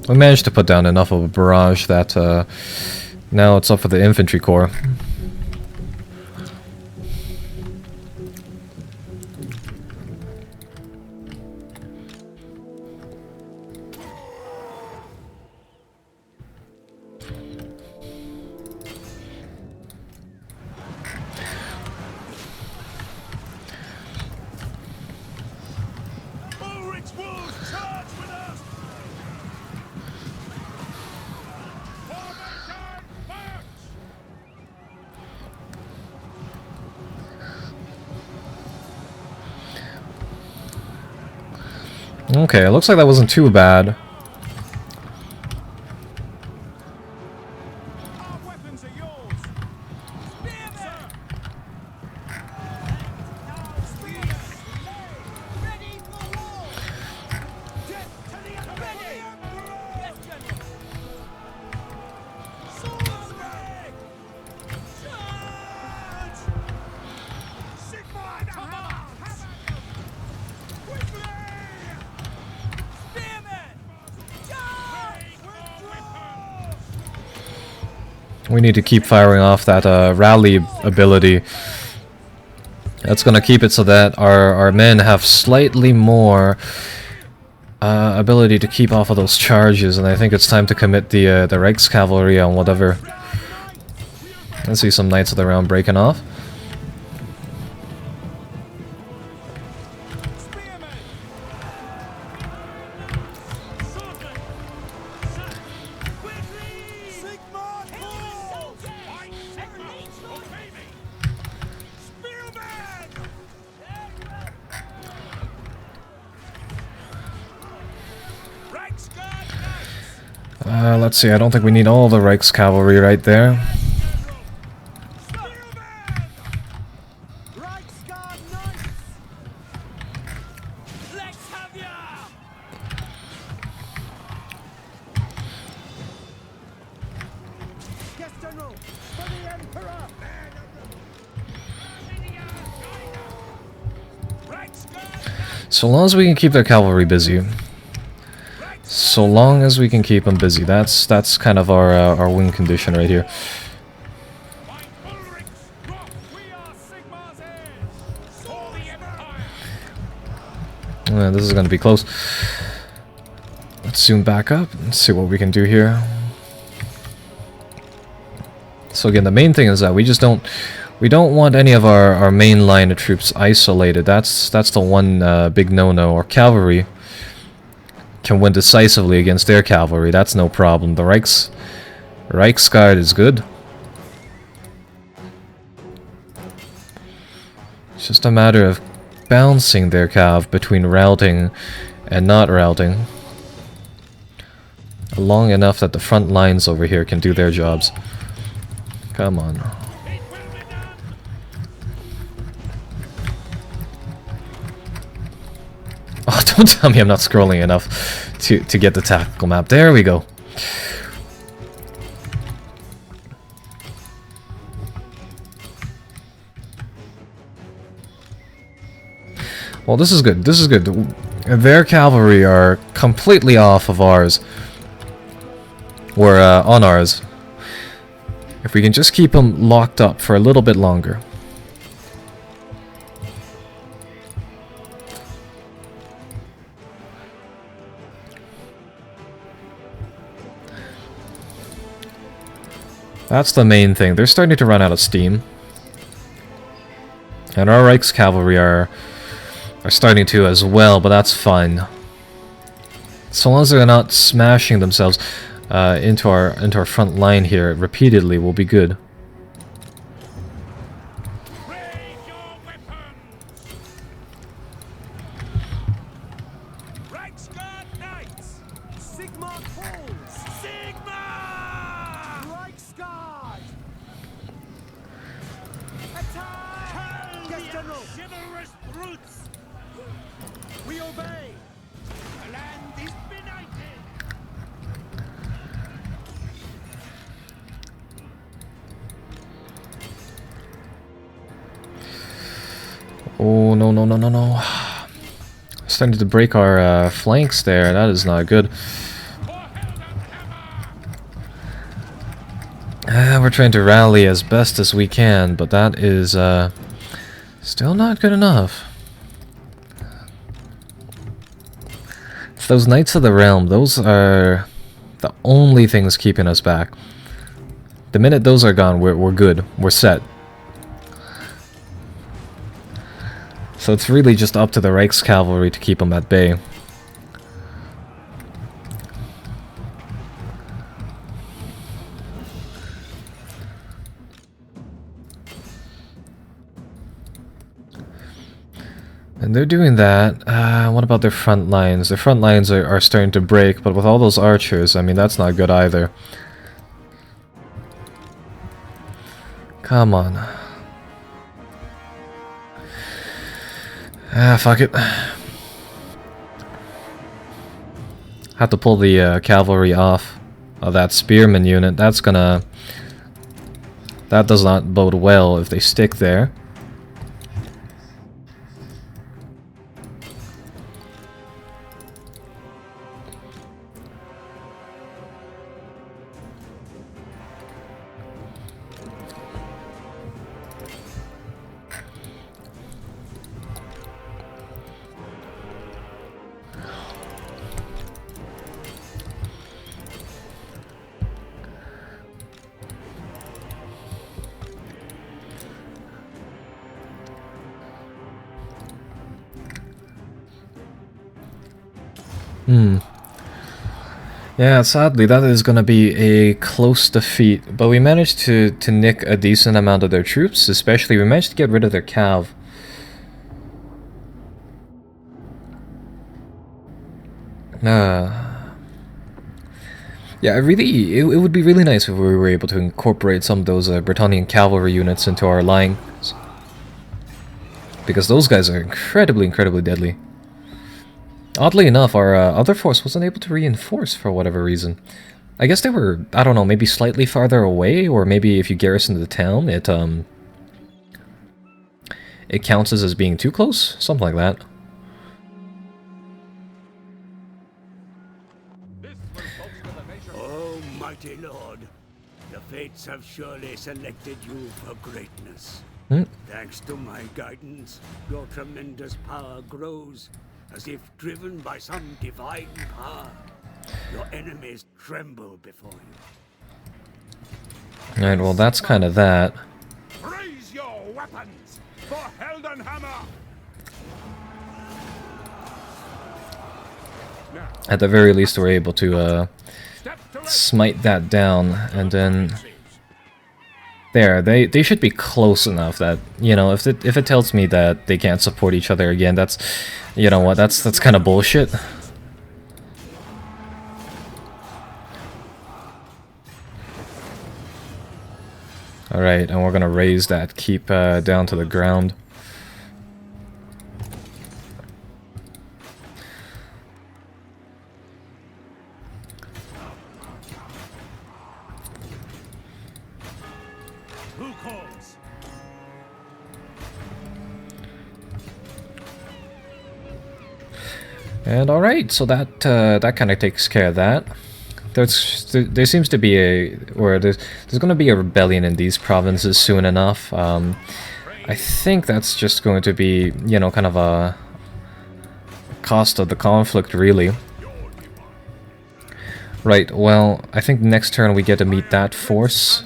We managed to put down enough of a barrage that now it's up for the infantry corps. Okay, it looks like that wasn't too bad. We need to keep firing off that rally ability. That's gonna keep it so that our men have slightly more ability to keep off of those charges, and I think it's time to commit the Reichscavalry on whatever. I see some Knights of the Round breaking off. Let's see, I don't think we need all the Reichscavalry right there. So long as we can keep their cavalry busy. So long as we can keep them busy. That's kind of our win condition right here. This is going to be close. Let's zoom back up and see what we can do here. So again, the main thing is that we don't want any of our main line of troops isolated. That's the one big no-no. Our cavalry can win decisively against their cavalry. That's no problem. The Reichsguard is good. It's just a matter of bouncing their cav between routing and not routing long enough that the front lines over here can do their jobs. Come on. Oh, don't tell me I'm not scrolling enough to get the tactical map. There we go. Well, this is good. This is good. Their cavalry are completely off of ours. We're on ours. If we can just keep them locked up for a little bit longer. That's the main thing. They're starting to run out of steam. And our Reichscavalry are starting to as well, but that's fine. So long as they're not smashing themselves into our front line here repeatedly, we'll be good. Oh, no, no, no, no, no. Starting to break our flanks there. That is not good. We're trying to rally as best as we can, but that is still not good enough. Those Knights of the Realm, those are the only things keeping us back. The minute those are gone, we're good. We're set. So it's really just up to the Reichscavalry to keep them at bay. And they're doing that. What about their front lines? Their front lines are starting to break, but with all those archers, I mean, that's not good either. Come on. Fuck it. Have to pull the cavalry off of that spearman unit. That's gonna... That does not bode well if they stick there. Yeah, sadly that is gonna be a close defeat, but we managed to nick a decent amount of their troops, especially we managed to get rid of their cav. Yeah, it would be really nice if we were able to incorporate some of those Bretonian cavalry units into our lines. Because those guys are incredibly deadly. Oddly enough, our other force wasn't able to reinforce for whatever reason. I guess they were, I don't know, maybe slightly farther away, or maybe if you garrison the town, it counts as being too close? Something like that. Oh, mighty lord, the fates have surely selected you for greatness. Thanks to my guidance, your tremendous power grows, as if driven by some divine power. Your enemies tremble before you. Alright, well that's kind of that. Raise your weapons for Heldenhammer! At the very least we're able to smite that down, and then there, they should be close enough that, you know, if it tells me that they can't support each other again, that's, you know what, that's kind of bullshit. Alright, and we're gonna raise that keep down to the ground. Who calls? And alright, so that that kind of takes care of that. There seems to be there's going to be a rebellion in these provinces soon enough. I think that's just going to be, you know, kind of a cost of the conflict, really. Right, well, I think next turn we get to meet that force.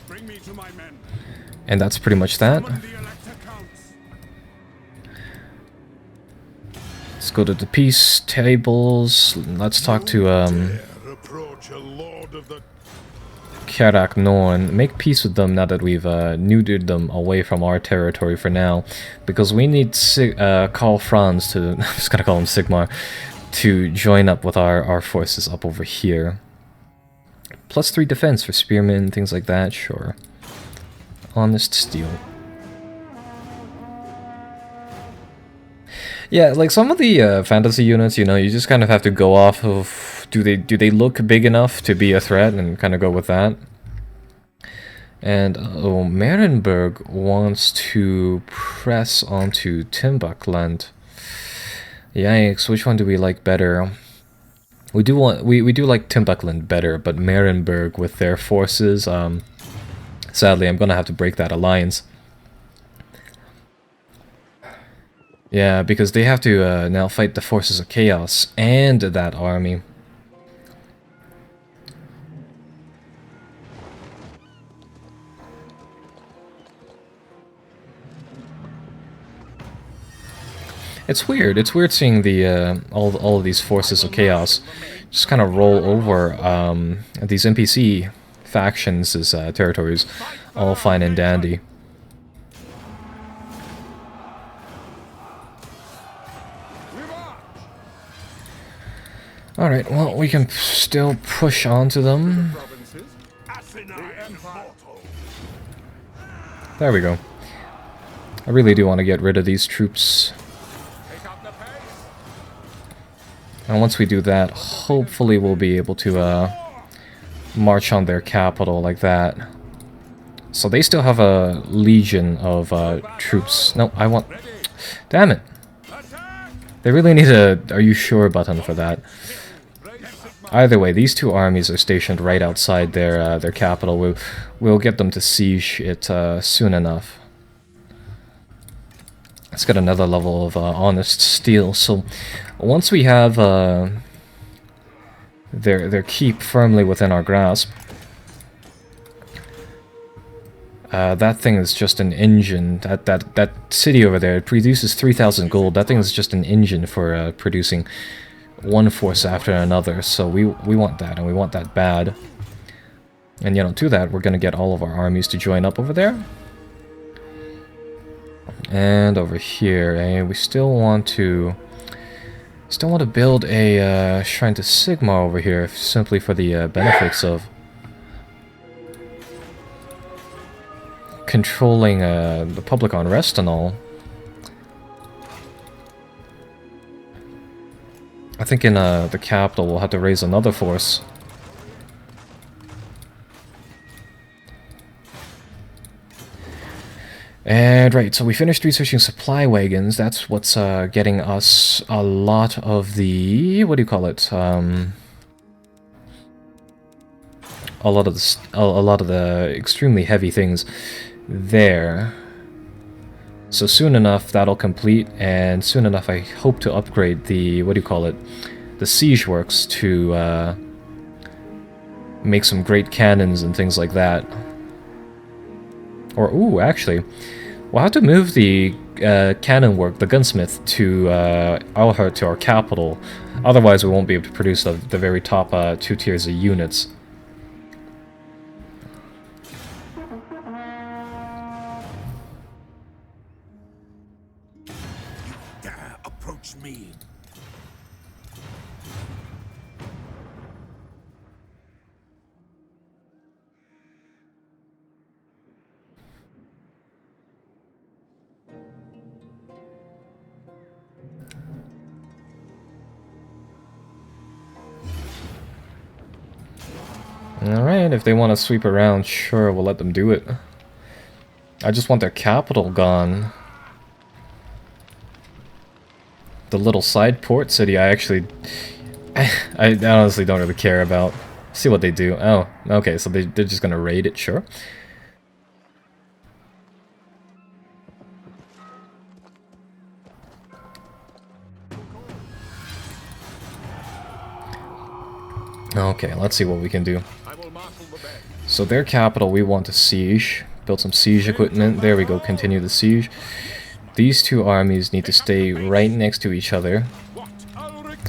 Bring me to my men. And that's pretty much that. Summon the Elector Counts. Let's go to the peace tables. Let's talk to Approach a lord of the Karak Norn. Make peace with them now that we've neutered them away from our territory for now, because we need Karl Franz to I'm just gonna call him Sigmar to join up with our forces up over here. +3 defense for spearmen, things like that. Sure. Honest steel. Yeah, like some of the fantasy units, you know, you just kind of have to go off of do they look big enough to be a threat, and kind of go with that. And oh, Marienburg wants to press onto Timbukland. Yikes! Which one do we like better? We do like Timbukland better, but Marienburg with their forces, sadly, I'm gonna have to break that alliance. Yeah, because they have to now fight the forces of chaos and that army. It's weird. It's weird seeing the all of these forces of chaos just kind of roll over these NPC factions as territories, all fine and dandy. Alright, well, we can still push onto them. There we go. I really do want to get rid of these troops. And once we do that, hopefully we'll be able to march on their capital like that. So they still have a legion of troops. No, I want... Damn it! They really need a "Are you sure" button for that. Either way, these two armies are stationed right outside their capital. We'll get them to siege it soon enough. Let's get another level of honest steel. So once we have their keep firmly within our grasp, That thing is just an engine. That city over there, it produces 3,000 gold. That thing is just an engine for producing one force after another. So we want that, and we want that bad. And you know, to that, we're gonna get all of our armies to join up over there. And over here, and we still want to build a shrine to Sigmar over here, simply for the benefits of controlling the public unrest and all. I think in the capital we'll have to raise another force. And right, so we finished researching supply wagons. That's what's getting us a lot of the, what do you call it? A lot of the extremely heavy things there. So soon enough that'll complete, and soon enough I hope to upgrade the, what do you call it? The siege works to make some great cannons and things like that. Or, ooh, actually, we'll have to move the cannon work, the gunsmith, to Alhart, to our capital. Otherwise, we won't be able to produce the very top 2 tiers of units. Dare approach me. Alright, if they want to sweep around, sure, we'll let them do it. I just want their capital gone. The little side port city I actually... I honestly don't really care about. See what they do. Oh, okay, so they're just gonna raid it, sure. Okay, let's see what we can do. So their capital we want to siege. Build some siege equipment. There we go, continue the siege. These two armies need to stay right next to each other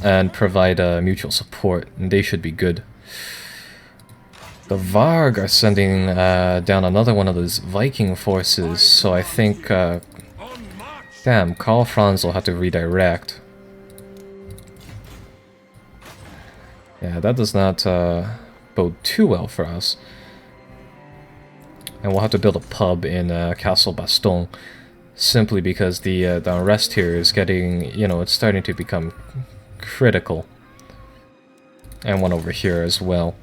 and provide mutual support, and they should be good. The Varg are sending down another one of those Viking forces, so I think... damn, Karl Franz will have to redirect. Yeah, that does not bode too well for us. And we'll have to build a pub in Castle Baston, simply because the unrest here is getting, you know, it's starting to become critical. And one over here as well.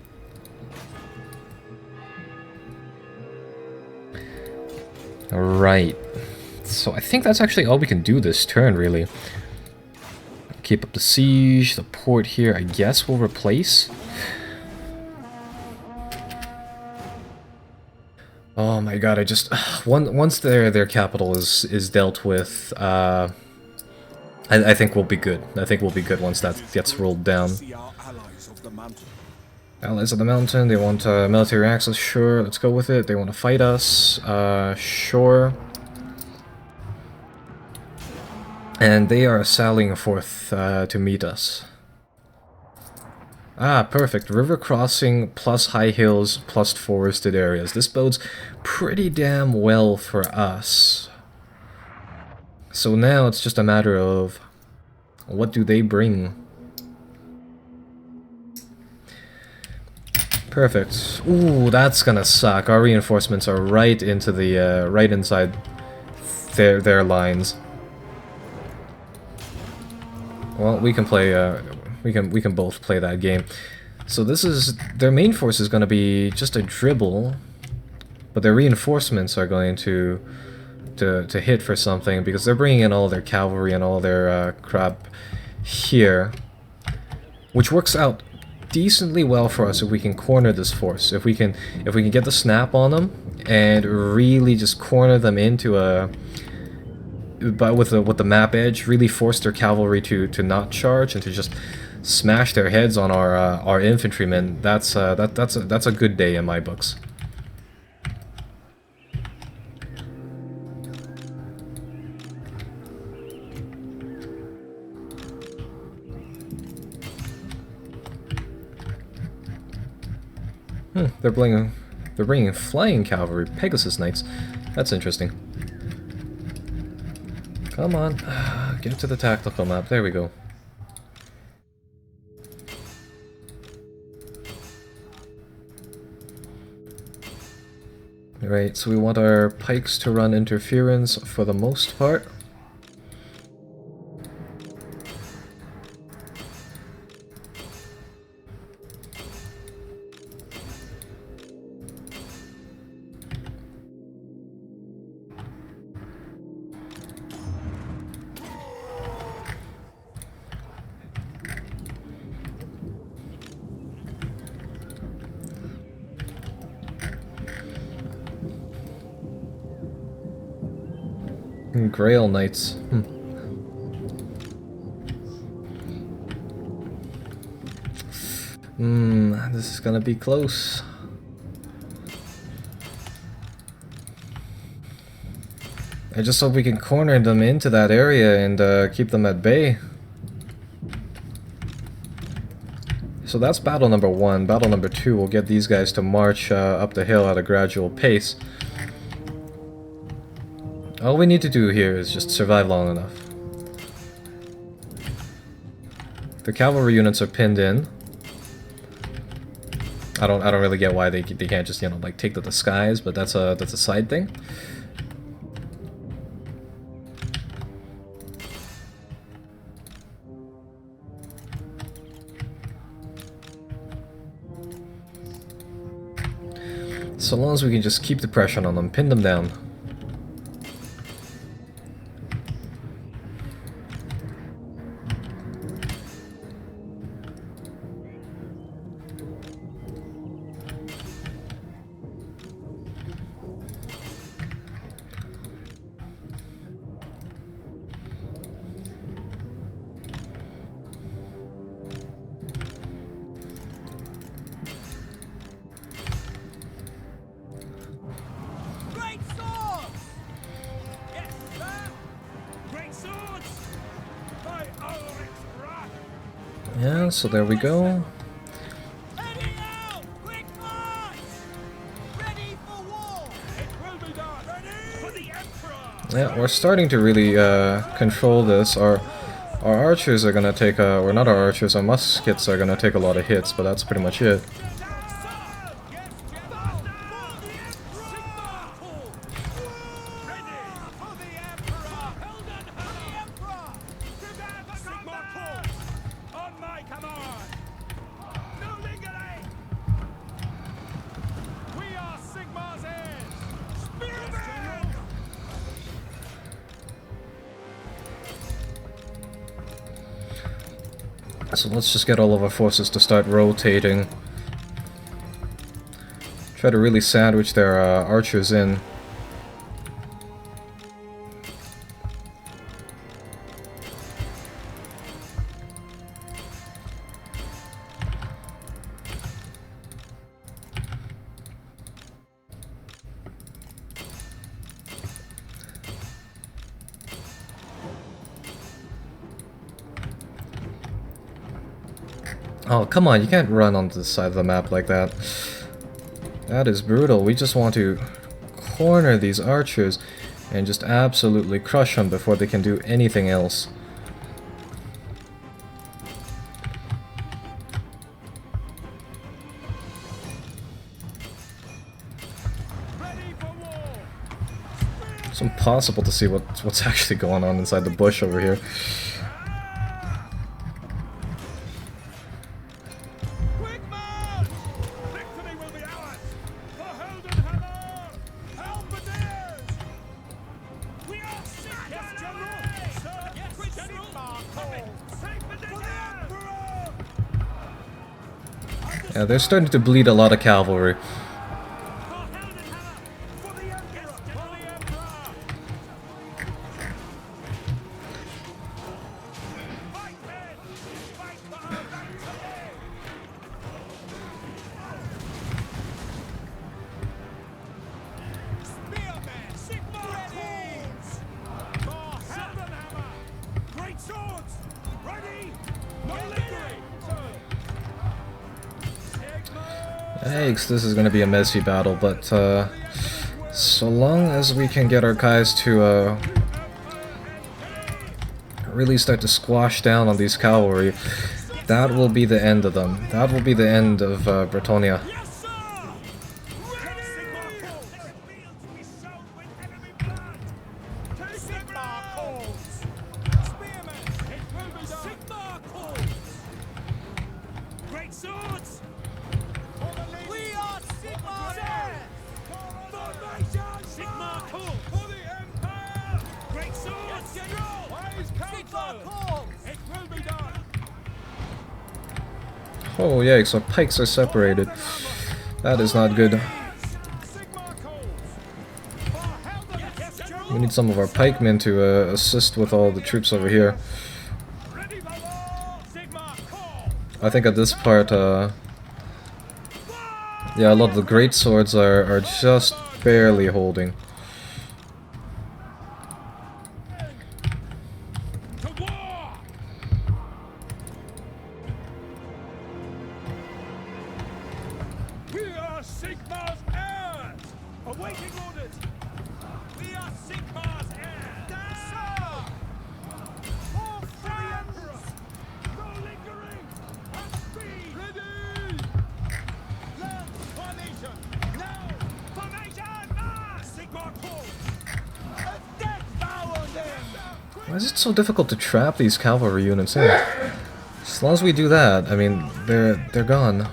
Right. So I think that's actually all we can do this turn, really. Keep up the siege. The port here, I guess, we'll replace. Oh my god, I just... once their capital is dealt with, I think we'll be good. I think we'll be good once that gets rolled down. Allies of the mountain, they want military access, sure, let's go with it. They want to fight us, sure. And they are sallying forth to meet us. Ah, perfect. River crossing plus high hills plus forested areas. This bodes pretty damn well for us. So now it's just a matter of what do they bring? Perfect. Ooh, that's gonna suck. Our reinforcements are right into the right inside their lines. Well, we can play. We can both play that game. So this is their main force is going to be just a dribble, but their reinforcements are going to hit for something because they're bringing in all their cavalry and all their crap here, which works out decently well for us if we can corner this force. If we can get the snap on them and really just corner them into a. But with the map edge, really force their cavalry to not charge and to just smash their heads on our infantrymen. That's a good day in my books. They're bringing flying cavalry, Pegasus Knights. That's interesting. Come on, get to the tactical map. There we go. Right, so we want our pikes to run interference for the most part. Grail Knights. This is gonna be close. I just hope we can corner them into that area and keep them at bay. So that's battle number 1. Battle number 2 will get these guys to march up the hill at a gradual pace. All we need to do here is just survive long enough. The cavalry units are pinned in. I don't really get why they can't just, you know, like take to the skies, but that's a side thing. So long as we can just keep the pressure on them, pin them down. Yeah, so there we go. Yeah, we're starting to really control this. Our archers are gonna take or not our archers, our muskets are gonna take a lot of hits, but that's pretty much it. So let's just get all of our forces to start rotating. Try to really sandwich their archers in. Oh, come on, you can't run onto the side of the map like that. That is brutal. We just want to corner these archers and just absolutely crush them before they can do anything else. It's impossible to see what's actually going on inside the bush over here. Yeah, they're starting to bleed a lot of cavalry. Yikes, this is gonna be a messy battle, but so long as we can get our guys to really start to squash down on these cavalry, that will be the end of them. That will be the end of Bretonia. Oh yikes, our pikes are separated. That is not good. We need some of our pikemen to assist with all the troops over here. I think at this part, yeah, a lot of the great swords are just barely holding. Why is it so difficult to trap these cavalry units in? As long as we do that, I mean, they're gone.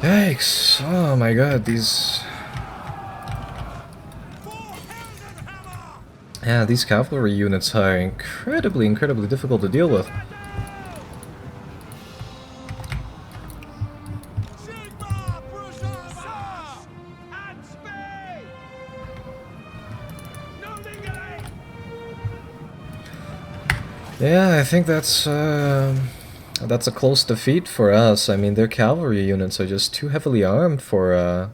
Yikes! Oh my god, these... Yeah, these cavalry units are incredibly difficult to deal with. Yeah, I think that's a close defeat for us. I mean, their cavalry units are just too heavily armed for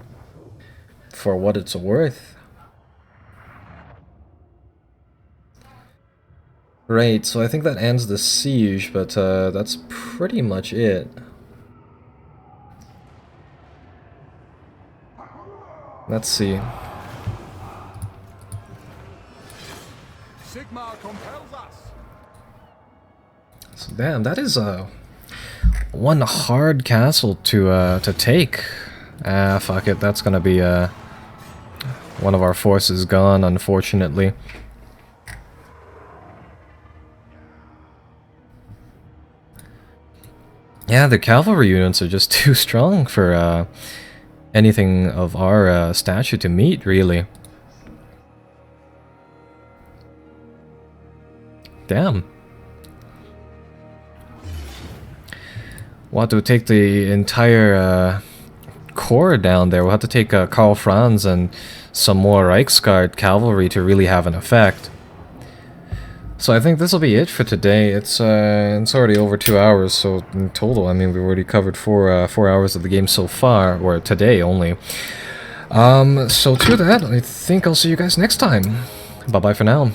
what it's worth. Right, so I think that ends the siege, but that's pretty much it. Let's see. Sigmar compels us. So, damn, that is one hard castle to take. Ah, fuck it. That's gonna be one of our forces gone, unfortunately. Yeah, the cavalry units are just too strong for anything of our stature to meet, really. Damn. We'll have to take the entire corps down there. We'll have to take Karl Franz and some more Reichsguard cavalry to really have an effect. So I think this will be it for today. It's already over 2 hours, so in total, I mean, we've already covered 4 hours of the game so far, or today only. So to that, I think I'll see you guys next time. Bye-bye for now.